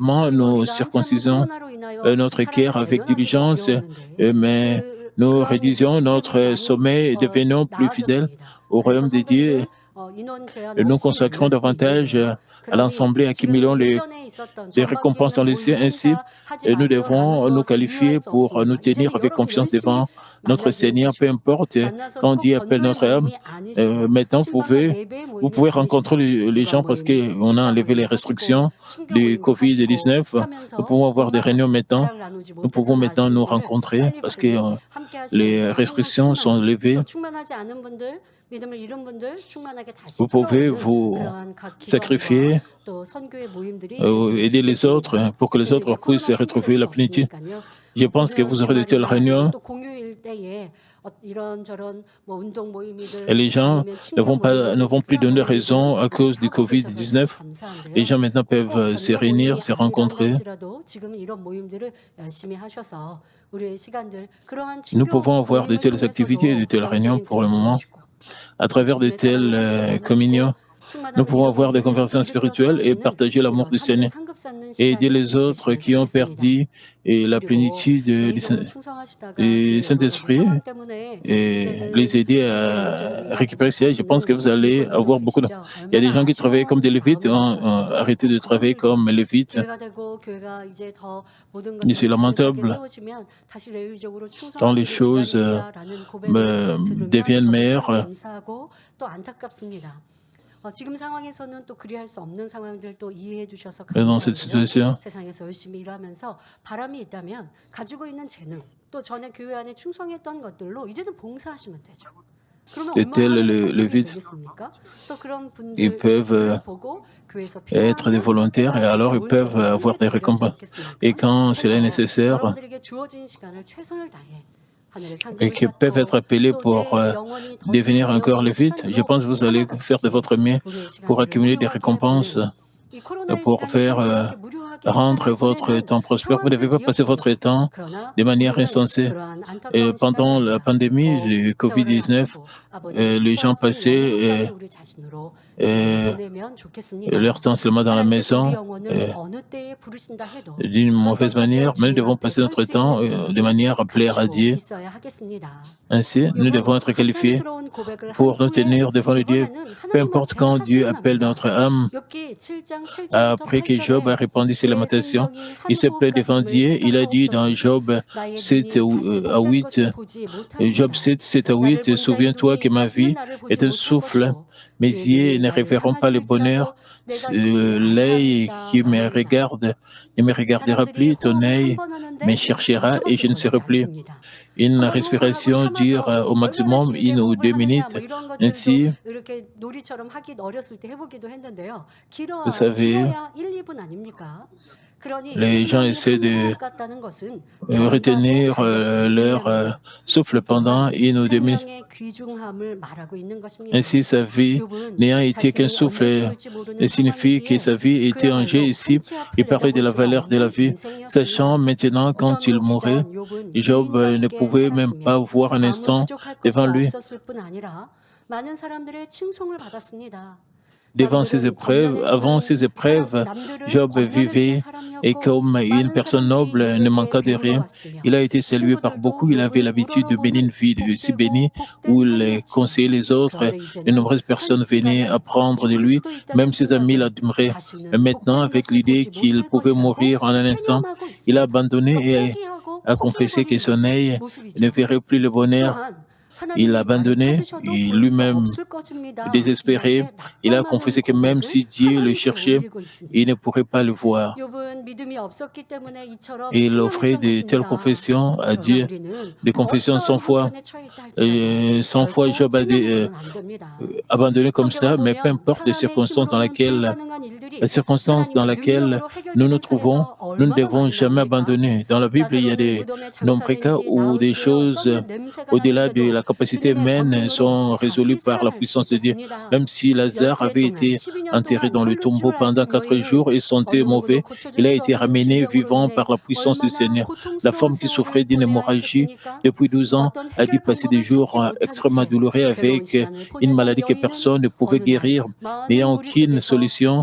Finalement, 지금 nous 우리가 한참 circoncisons 코로나로 인하여 notre cœur avec 사람을 diligence, 대면하기 어려웠는데 mais nous 그런 rédisions 시기 때문에 notre 많이 sommet et devenons plus fidèles 나아졌습니다. au 그래서 royaume de Dieu 선배들 인원 제한 et nous 없이 consacrons 만날 수 davantage 있는데요. à 그러니 l'Assemblée, accumulons 지금은 예전에 있었던 les récompenses dans 전반기에는 les cieux. 모임 Ainsi, 행사 하지 nous 마세요라는 devons nous 것을 이유할 qualifier 수 pour nous 없습니다. tenir 이제는 avec 여러분 confiance 열심히 devant notre 만나시면 Seigneur, peu 되죠. importe 만나서 quand 꼭 Dieu appelle 전도의 notre âme. 모임이 아니시고 Maintenant, 신방과 예배 vous 모임이 pouvez rencontrer 아니시고 les 교감 gens parce 모임, qu'on a 식사 enlevé les 모임도 하시고 restrictions 친교 du 모임도 하시고 Covid-19. Nous 하면서 pouvons avoir des 그동안 réunions maintenant. 사랑 나누지 Nous pouvons 못했던 maintenant nous 아쉬움들을 rencontrer parce que 빨리빨리 함께 les 하시면서 성령 restrictions sont 충만을 levées. 또 충만하지 않은 분들 믿음을 잃은 분들 충만하게 다시 Vous pouvez 풀어오는 vous 그러한 각 기관과 sacrifier, 또 선교의 모임들이 되시면 aider les autres 좋겠습니다. pour que les 그래서 이제 autres puissent 코로나로 함께 될 retrouver 수 la plénitude. 없으니까요. Je pense que 오늘 vous aurez de telles 주말이나 아니면 réunions 또 공휴일 때에 이런저런 뭐 운동 et 모임이든 les gens 아니면 친교 ne 모임이든 vont plus 식사 donner 모임이든 raison à cause du 하고 계셔서 참 Covid-19. Les 감사한데요. gens maintenant peuvent 꼭 se 전도 réunir, 모임이 se 아니란다 rencontrer. 할지라도 지금 이런 모임들을 열심히 하셔서 우리의 시간들 그러한 Nous 친교 pouvons avoir de 모임을 telles activités et de 통해서도 telles réunions 영적인 pour le 교류 moment. 나누시고 À travers de 주님의 사랑을 함께 telles 나누시고 communions, nous 충만함을 pouvons 잃은 avoir des 분들을 또 conversations 일으켜 spirituelles et 세우시는 partager l'amour 이런 du 하늘의 Seigneur 상급 쌓는 et aider 시간이 les autres 되시면 qui ont 좋겠습니다. perdu et la 그리고 plénitude 매일경을 충성하시다가 du 그 여러 가지 Saint-Esprit 상황 때문에 et les 이제는 aider 영적인 à 일하지 récupérer cela. Je pense 못하시는 que vous 우리 allez 일꾼들도 avoir beaucoup de... 계시죠. Il y a des 얼마나 gens qui travaillent comme des 아쉬운 lévites, ont 마음일까. arrêté de 그런 travailler 분들도 comme lévites. 기회가 되고 교회가 이제 더 모든 Et 것들이 c'est 단단하게 lamentable 세워지면 다시 레일적으로 quand les 충성하기를 choses 기다립니다라는 고백을 들으면 deviennent 저는 참 meilleures. 감사하고 또 안타깝습니다. 지금 상황에서는 또 그리할 수 없는 상황들 또 이해해 주셔서 Dans cette 감사하고요. situation, 세상에서 열심히 일하면서 바람이 있다면 가지고 있는 재능 또 전에 교회 안에 충성했던 것들로 이제는 봉사하시면 되죠. 그러면 de 얼마나 tels 하늘의 상급이 lévites, 되겠습니까? 또 그런 ils 분들을 peuvent 보고 교회에서 être des 필요하면 volontaires et 내가 alors ils 좋을 peuvent 때 avoir des 함께 드려야지 récompenses. Et 않겠습니까? quand cela est 해서 nécessaire, 여러분들에게 주어진 시간을 최선을 다해 하늘의 et 상급을 qui peuvent être 쌓고 appelés 또 pour 내 영혼이 더 잘 devenir encore 되어가는 lévites, je 시간으로 pense que vous allez faire de 삼아가시지 votre mieux 우리의 pour 시간들을 accumuler des 무료하게 récompenses, 보내는 이 코로나의 pour 시간을 faire 정말 그렇게 무료하게 rendre 시간을 votre 보내는 temps prospère. Vous ne devez 상황들이 pas passer votre 이어집니다. temps 그러나 de manière 우리는 insensée. 그러한 Et 안타까운 pendant la 시간들보다 pandémie 더 du 세월을 Covid-19, 아끼고 아버지의 les gens 신바라서는 영혼까지 passaient 우리 자신으로 시간을 euh, 보내면 좋겠습니다. leur temps seulement dans la 하나님께서 우리 maison 영혼을 어느 때에 부르신다 해도 d'une mauvaise 어떤 때에 manière, mais nous 주님 devons 앞에 passer 설 notre 수 있는 temps de 자격을 manière à plaire à 갖추고 Dieu. 있어야 하겠습니다. Ainsi, nous devons 이번 être qualifiés 한탄스러운 고백을 한 pour nous 후에 tenir devant le Dieu, 이번에는 peu 하나님 importe 앞에 quand Dieu 하소연 appelle 합니다. notre âme. 욥기 7장 7절부터 Après que Job a 8절에 répandu ses 내 lamentations, 생명이 il 한 se plaît devant 호흡같음을 Dieu. Il a 생각하고 dit dans 없었으며 Job 나의 7 눈이 다시 à 못된 8, 것을 보지 Job 못하리이다. 7, 7 à 나를 8, 본 자의 souviens-toi que 눈이 ma 다시는 vie 나를 보지 est un 못할 souffle, 것이고 mes 주의 yeux 눈이 ne 나를 reverront pas le bonheur, 향하실지라도 내가 잊지 l'œil qui me 아니하리이다. regarde ne me regardera 사람들이 plus, ton 호흡을 한 œil 번 하는데 me cherchera et 몇초밖에 je ne 걸리지 serai plus. 않습니다. Une 한번 호흡을 하고 respiration dure 참아서 au 얼마나 maximum 길게 1 ou 호흡을 2 하느냐 minutes. 뭐 이런 것들도 Ainsi, 이렇게 놀이처럼 하기 어렸을 때 해보기도 했는데요. vous savez, 길어야 1, 2분 아닙니까? 그러니 les gens 생명이 essaient 한 de 호흡 같다는 것은 경과에 retenir 달렸음을 leur 의미합니다. souffle 이 또한 pendant 1 ou 2 minutes. 생명의 귀중함을 말하고 있는 것입니다. Ainsi, sa vie 욥은 n'ayant été qu'un 자신이 언제 souffle 죽을지 모르는 signifie que 상황이기에 sa vie était en jeu 그야말로 ici. 한치 Il 앞을 parlait de 내다볼 la 수가 valeur de la 없는 vie, sachant 인생이었습니다. maintenant quand 우선 il 오기 mourait, 전 욥은 Job ne 미인답게 pouvait même pas 살았으며 voir un 아무 instant 부족할 것이 devant lui. 없었을 뿐 아니라 많은 사람들의 칭송을 받았습니다. Devant ses épreuves, avant ses épreuves, Job vivait et comme une personne noble ne manqua de rien. Il a été salué par beaucoup. Il avait l'habitude de mener une vie si bénie où il conseillait les autres. De nombreuses personnes venaient apprendre de lui. Même ses amis l'admiraient. Mais maintenant, avec l'idée qu'il pouvait mourir en un instant, il a abandonné et a confessé que son œil ne verrait plus le bonheur. Il a abandonné, et lui-même désespéré, il a confessé que même si Dieu le cherchait, il ne pourrait pas le voir. Et il offrait de telles confessions à Dieu, des confessions 100 fois. 100 fois Job a abandonné comme ça, mais peu importe les circonstances dans lesquelles nous nous trouvons, nous ne devons jamais abandonner. Dans la Bible, il y a de nombreux cas où des choses au-delà de la capacité humaine sont résolues par la puissance de Dieu. Même si Lazare avait été enterré dans le tombeau pendant 4 jours et sentait mauvais, il a été ramené vivant par la puissance du Seigneur. La femme qui souffrait d'une hémorragie depuis 12 ans a dû passer des jours extrêmement douloureux avec une maladie que personne ne pouvait guérir, n'ayant aucune solution.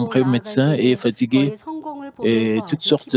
nombreux médecins et fatigués et toutes sortes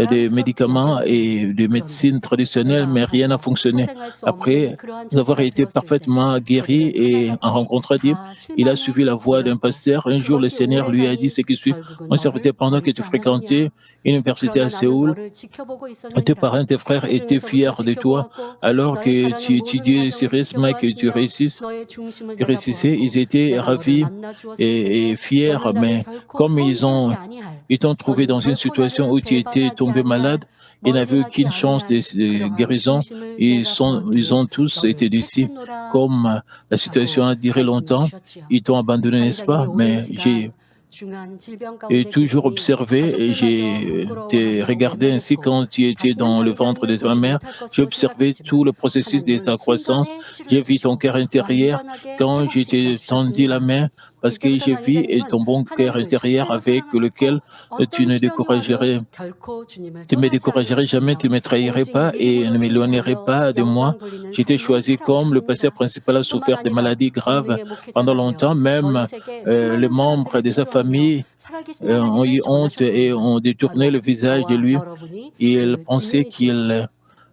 des 자랑스럽기만 médicaments et de 그런 médecine traditionnelle, 내가 mais rien n'a 가서 fonctionné. 소생할 수 없는 Après 그러한 avoir 조건을 été 들었을 때 parfaitement guéri 그들은 et en 하나같이 rencontrant Dieu, 다 il a 실망에 suivi la voie d'un 몰렸고 pasteur. Un jour, le 그것이 Seigneur lui a dit 오래가니 ce qui suit. 결국은 On servitait 너를 pendant que tu 버리지 않았느냐. fréquentais une université 그러나 à 나는 Séoul. 너를 지켜보고 Tes 있었느니라. parents, tes frères 그 étaient 중에서부터 fiers de toi 지켜보았고 alors 너의 que 자라는 tu 모든 étudiais 과정을 sérieusement, que tu 지켜보았으며 réussisses. 너의 중심을 Tu réussissais, ils 내다보았고 étaient 내가 너를 ravis 만나 주었을 et 때에 fiers, 너는 나를 mais 결코 comme 서운해하지 아니할 ils t'ont trouvé 너는 dans une 결코 situation 나를 où tu étais 배반하지 tombé 아니할 malade et n'avais 멀리하지 aucune chance 아니할 de 그러한 guérison, 중심을 ils 내다보았기에 ont tous été 너를 déçus. 택했노라 Comme la situation 하고 a duré 말씀해 longtemps, 주셨지요. ils t'ont abandonné, n'est-ce 간장이 pas? 오랜 Mais j'ai 시간 중한 질병 et 가운데 toujours 계시니 observé et 가족들마저 j'ai t'ai 부끄러워하며 regardé ainsi 외면했고 quand tu étais 다시는 dans le ventre 당장을 de ta 보지 mère. 못할 J'ai 것으로 observé tout 생각했지만 le processus de 하나님은 ta croissance. 순간에 치료해 J'ai vu ton 주시고 cœur intérieur 완전하게 quand je 회복시켜 t'ai tendu la 주셨습니다. main parce que 이때부터 j'ai vu 당회자님은 ton bon cœur 하나님을 intérieur 첫째로 avec lequel 사랑하셨고 tu 어떤 ne 시련이 와도 découragerais, 결코 주님을 tu ne me 떠나지 découragerais jamais, 아니하시며 tu ne me trahirais 오직 pas et 믿음으로 ne m'éloignerais 승리하여 pas de moi. 영광 돌리는 J'étais 삶을 choisi comme le pasteur 살아가셨습니다. principal a 뿐만 souffert de 아니라 maladies graves 권능의 pendant 목회자가 되어 longtemps. 전 Même 세계 les 수많은 membres 사람들을 de sa 치료하며 famille 살아계신 ont 하나님을 eu honte et 전하셨습니다. ont détourné 바로 le visage de 저와 lui. 여러분이 Il 그 pensait 증인이지요. qu'il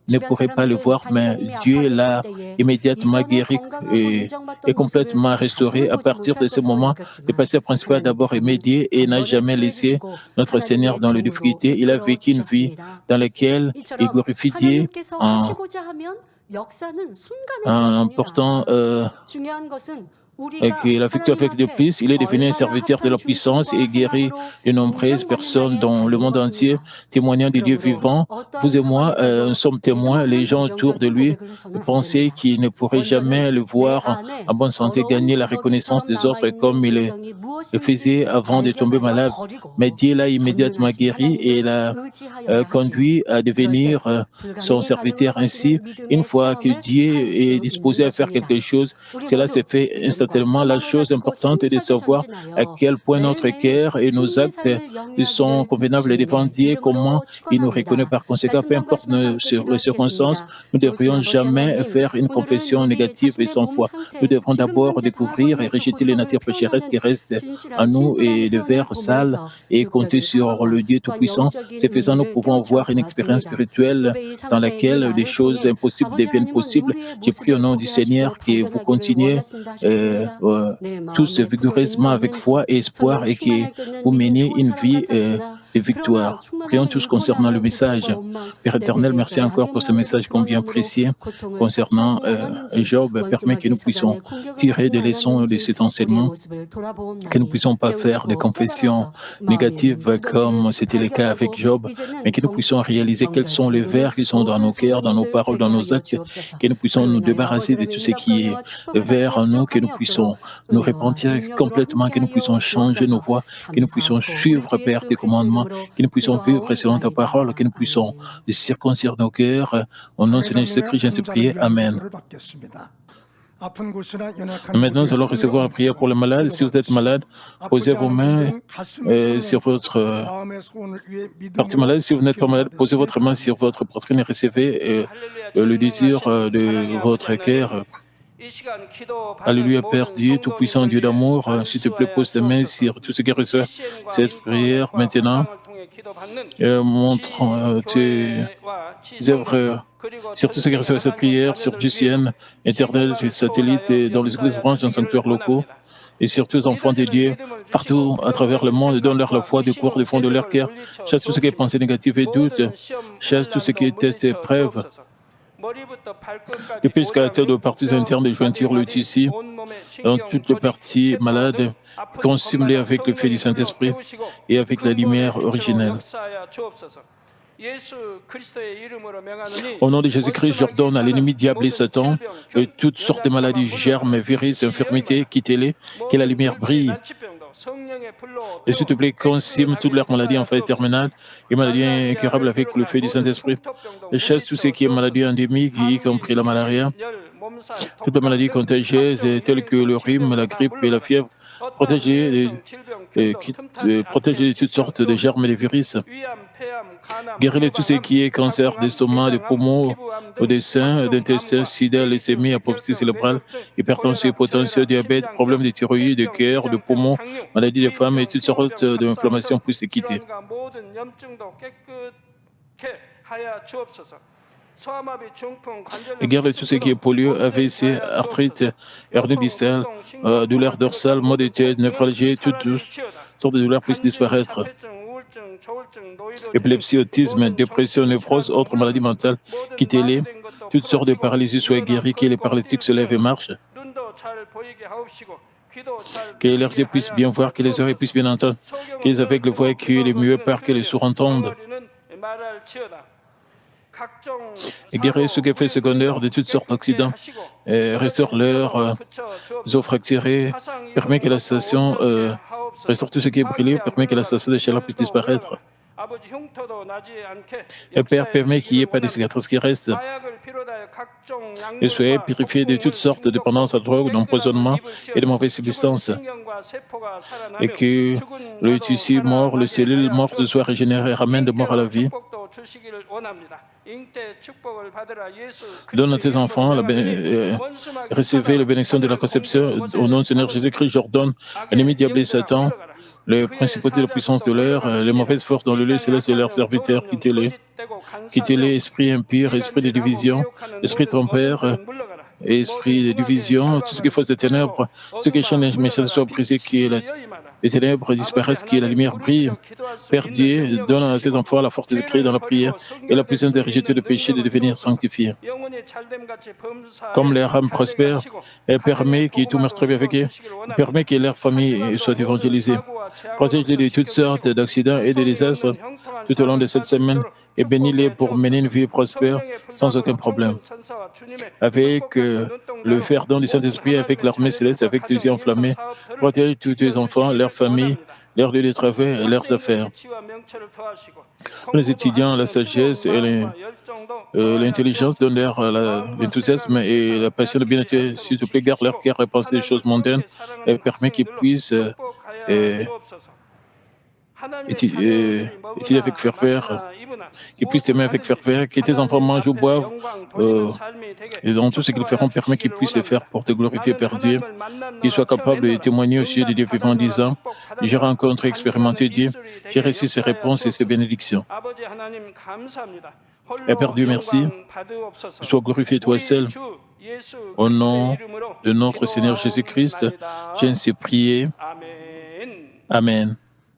ne 주변 pourrait pas le 사람들은 voir, mais 당회자님이 Dieu 아파계실 l'a 때에 immédiatement 이전에 guéri 건강하고 et 인정받던 모습을 complètement restauré. 다시는 À 보지 partir 못할 de ce 것으로 moment, le 여겼지만 pasteur principal a d'abord aimé 하나님께서는 Dieu et n'a 단번에 jamais 치료해 laissé 주시고 notre Seigneur 하나님의 dans les 종으로 difficultés. Il a 이끌어 vécu une vie 주셨습니다. dans laquelle il 이처럼 glorifie Dieu 하나님께서 en, 하시고자 하면 역사는 순간에 en 이루어집니다. portant 중요한 것은 que 우리가 la victoire 하나님 avec de 앞에 plus. Il est devenu un 얼마나 serviteur de 합한 la puissance 중심과 et guéri 행함으로 de nombreuses personnes 인정받느냐에 dans le 달린 monde entier, 것입니다. témoignant du Dieu 그러므로 vivant. Vous 어떠한 et moi 상황에서도 sommes 믿음 témoins. Les 없는 gens autour de 부정적인 lui 고백을 해서는 안 pensaient 됩니다. qu'ils ne pourraient 먼저는 jamais le 내 voir 안에 en bonne santé, 더러운 gagner la reconnaissance 구더기처럼 des autres 남아있는 comme il 죄성이 le 무엇인지 faisait avant de tomber 발견하여 malade. Mais 버리고 Dieu l'a immédiatement 전능하신 guéri et 하나님을 l'a 의지하여야 하지요. conduit à 그럴 때 devenir son 불가능이 가능으로 serviteur. Ainsi, 바뀌는 une 믿음의 fois que 체험을 Dieu 할 est 수 있는 disposé à faire quelque 것입니다. chose, 우리 cela se 모두 fait 믿음과 instantanément. La 소망을 chose 가지고 importante est de 힘차게 savoir à 전진하여 quel point notre 매일매일 cœur et nos 승리의 actes 삶을 sont 영위하기를 convenables devant 주님의 Dieu, comment 이름으로 il nous reconnaît 축원합니다. par conséquent, 말씀 peu importe 경고하시면서 함께 les circonstances, 기도하시겠습니다. nous ne 좋으신 devrions 아버지 jamais 하나님, faire une 오늘은 confession 우리 négative et 자신의 sans 몸 foi. Nous 상태, devrons 지금 d'abord 현재 당하고 découvrir et 있는 그 rejeter les 고통을 natures pécheresses 표현하는 qui restent en 진실한 nous 진솔한 et le 표현을 vers sale 보면서 et compter 육적인 sur 상황과 le Dieu 또한 Tout-Puissant. Ce 영적인 faisant, nous 은혜를 pouvons 깨우쳐 avoir une expérience 보았습니다. spirituelle 욥의 이 dans 상태, 이 laquelle des 말을 choses 통해 impossibles 아버지 deviennent 하나님은 possibles. 우리의 J'ai prié au 모습을 nom du 보게 Seigneur 하시고 que vous 발견하기를 continuez 원하신다 하셨습니다. 내 tous 마음에 vigoureusement 부르짖는 avec foi 있는지 et espoir 저녁 et que 충만할 때는 vous 믿음 meniez 좋은 une 사람 vie 같았으나 de 그러나 victoire. Prions 충만함을 tous 잃고 concernant 나면 le 그 message. 슬퍼 원망 Père 내 éternel, 죄된 merci encore 결박의 pour ce 마음으로 message combien 불안함으로 précieux 고통을 concernant 자초하지 않았는지 Job. Permet que 원수마귀 nous puissions 사단의 공격을 tirer 받지는 des leçons de 않았는지 cet 우리의 enseignement, 모습을 que nous ne 돌아보옵나니 puissions pas faire de 깨우시고 confessions 깨달아서 마음에 있는 négatives 무더기를 comme c'était le cas avec 발견하고 Job, mais 이제는 que nous puissions réaliser quels sont les 정결케 vers 이루는 qui sont dans 모든 nos cœurs, dans nos 성도님들 paroles, 되게 dans nos 하여 actes, 주옵소서. que nous puissions 그로 nous 인하여 débarrasser de 아버지 tout 하나님 ce 응답과 qui est 은혜와 축복을 vers 받기에 en nous, que nous 부족함이 없도록 puissions nous 은혜와 repentir 능력으로 complètement, que nous puissions 함께하여 changer nos 주옵소서. voies, que nous puissions 감사하고 우리 suivre, 주 Père, 예수 tes 그리스도 commandements, 이름으로 que nous puissions vivre selon ta parole, que 기도하옵나이다. nous puissions 아멘. circoncire nos cœurs. Au nom de Seigneur 하루에 Jésus-Christ, j'ai ainsi 환자를 prié. 위한 Amen. 기도를 받겠습니다. 아픈 곳이나 연약한 Maintenant, nous 곳에 allons 손을 recevoir la prière pour les 얹고 malades. Si vous êtes 기도받으시고 malade, 아프지 posez vos 않은 mains 분들은 가슴에 손을 sur 얹고 votre 마음의 소원을 위해 partie 믿음으로 malade. Si vous n'êtes pas malade, posez votre main sur 기도하겠습니다. votre poitrine et recevez le désir de votre cœur. Alléluia, Père Dieu, Tout-Puissant, Dieu d'amour, s'il te plaît, pose tes mains sur tout ce qui reçoit cette prière maintenant, montrant tes œuvres sur tout ce qui reçoit cette prière, sur GCN, Internet, satellite et dans les églises branches, dans les sanctuaires locaux, et sur tous les enfants de Dieu, partout à travers le monde, donne-leur la foi, du cours, du fond de leur cœur, chasse tout ce qui est pensée négative et doute, chasse tout ce qui est test et épreuve, depuis jusqu'à la tête de parties internes de jointure, le tissu, dans toutes les parties malades, consume-les avec le feu du Saint-Esprit et avec la lumière originelle. Au nom de Jésus-Christ, j'ordonne à l'ennemi diable et Satan et toutes sortes de maladies, germes, virus, infirmités, quittez-les, que la lumière brille. Et s'il te plaît, consume toutes leurs maladies en phase terminale et maladies incurables avec le feu du Saint-Esprit. Et chasse tout ce qui est maladie endémique, y compris la malaria, toutes les maladies contagieuses telles que le rhume, la grippe et la fièvre. Protégez de toutes sortes de germes et de virus. Guéris tout ce qui est cancer d'estomac, de poumons, des seins, d'intestin, sida, leucémie, apoplexie cérébrale, hypertension, hypotension, diabète, problèmes de thyroïde, de cœur, de poumons, maladies des femmes et toutes sortes d'inflammations puissent se quitter. Guéris tout ce qui est polio, AVC, arthrite, hernie distale, douleur dorsale, maux de tête, néphralgie, toutes sortes de douleurs puissent disparaître. Épilepsie, autisme, dépression, névrose, autres maladies mentales, quittez-les. Toutes sortes de paralysies soient guéries, que les paralytiques se lèvent et marchent. Que leurs yeux puissent bien voir, que les oreilles puissent bien entendre, que les aveugles voient, que les muets parlent, que les sourds entendent. Et guéris ce effets secondaires de toutes sortes d'accidents, restaure leurs os fracturés, permet que la station restaure tout ce qui est brûlé, permet que la station de chaleur puisse disparaître. Et Père, permet qu'il n'y ait pas de cicatrices qui restent. Et soyez purifiés de toutes sortes de dépendances à drogue, d'empoisonnement et de mauvaises substances. Et que le tissu mort, les cellules mortes soient régénérées, ramènent de mort à la vie. Donne à tes enfants, recevez la bénédiction de la conception. Au nom de Seigneur Jésus-Christ, j'ordonne l'ennemi diable et Satan, les principautés de la puissance de l'air, les mauvaises forces dans le lieu céleste et leurs serviteurs, quittez-les. Quittez-les, esprit impur, esprit de division, esprit trompeur, esprit de division, tout ce qui est force des ténèbres, ce qui est chaîne des méchants soit brisé, qui est les ténèbres disparaissent, qui est la lumière brille. Père Dieu, donne à tes enfants la force des esprits dans la prière et la puissance de rejeter le péché, de devenir sanctifiés. Comme leur âme prospère, elle permet que tout meurtre avec eux, permet que leur famille soit évangélisée. Protège-les de toutes sortes d'accidents et de désastres tout au long de cette semaine et bénis-les pour mener une vie prospère sans aucun problème. Avec le ferdon du Saint-Esprit, avec l'armée céleste, avec tes yeux enflammés, protège tous tes enfants, leurs familles, leurs lieux de travail et leurs affaires. Les étudiants, la sagesse et l'intelligence donnent leur l'enthousiasme et la passion de bien-être. S'il te plaît, garde leur cœur à penser des choses mondaines et permet qu'ils puissent étudier avec ferveur, qu'ils puissent t'aimer avec ferveur, que tes enfants mangent ou boivent, et dans tout ce qu'ils feront, permet qu'ils puissent le faire pour te glorifier, Père Dieu, qu'ils soient capables de témoigner au sujet de Dieu vivant en disant, j'ai rencontré, expérimenté Dieu, j'ai reçu ses réponses et ses bénédictions. Et Père Dieu, merci, sois glorifié toi seul. Au nom de notre Seigneur Jésus-Christ, j'ai ainsi prié. Amen.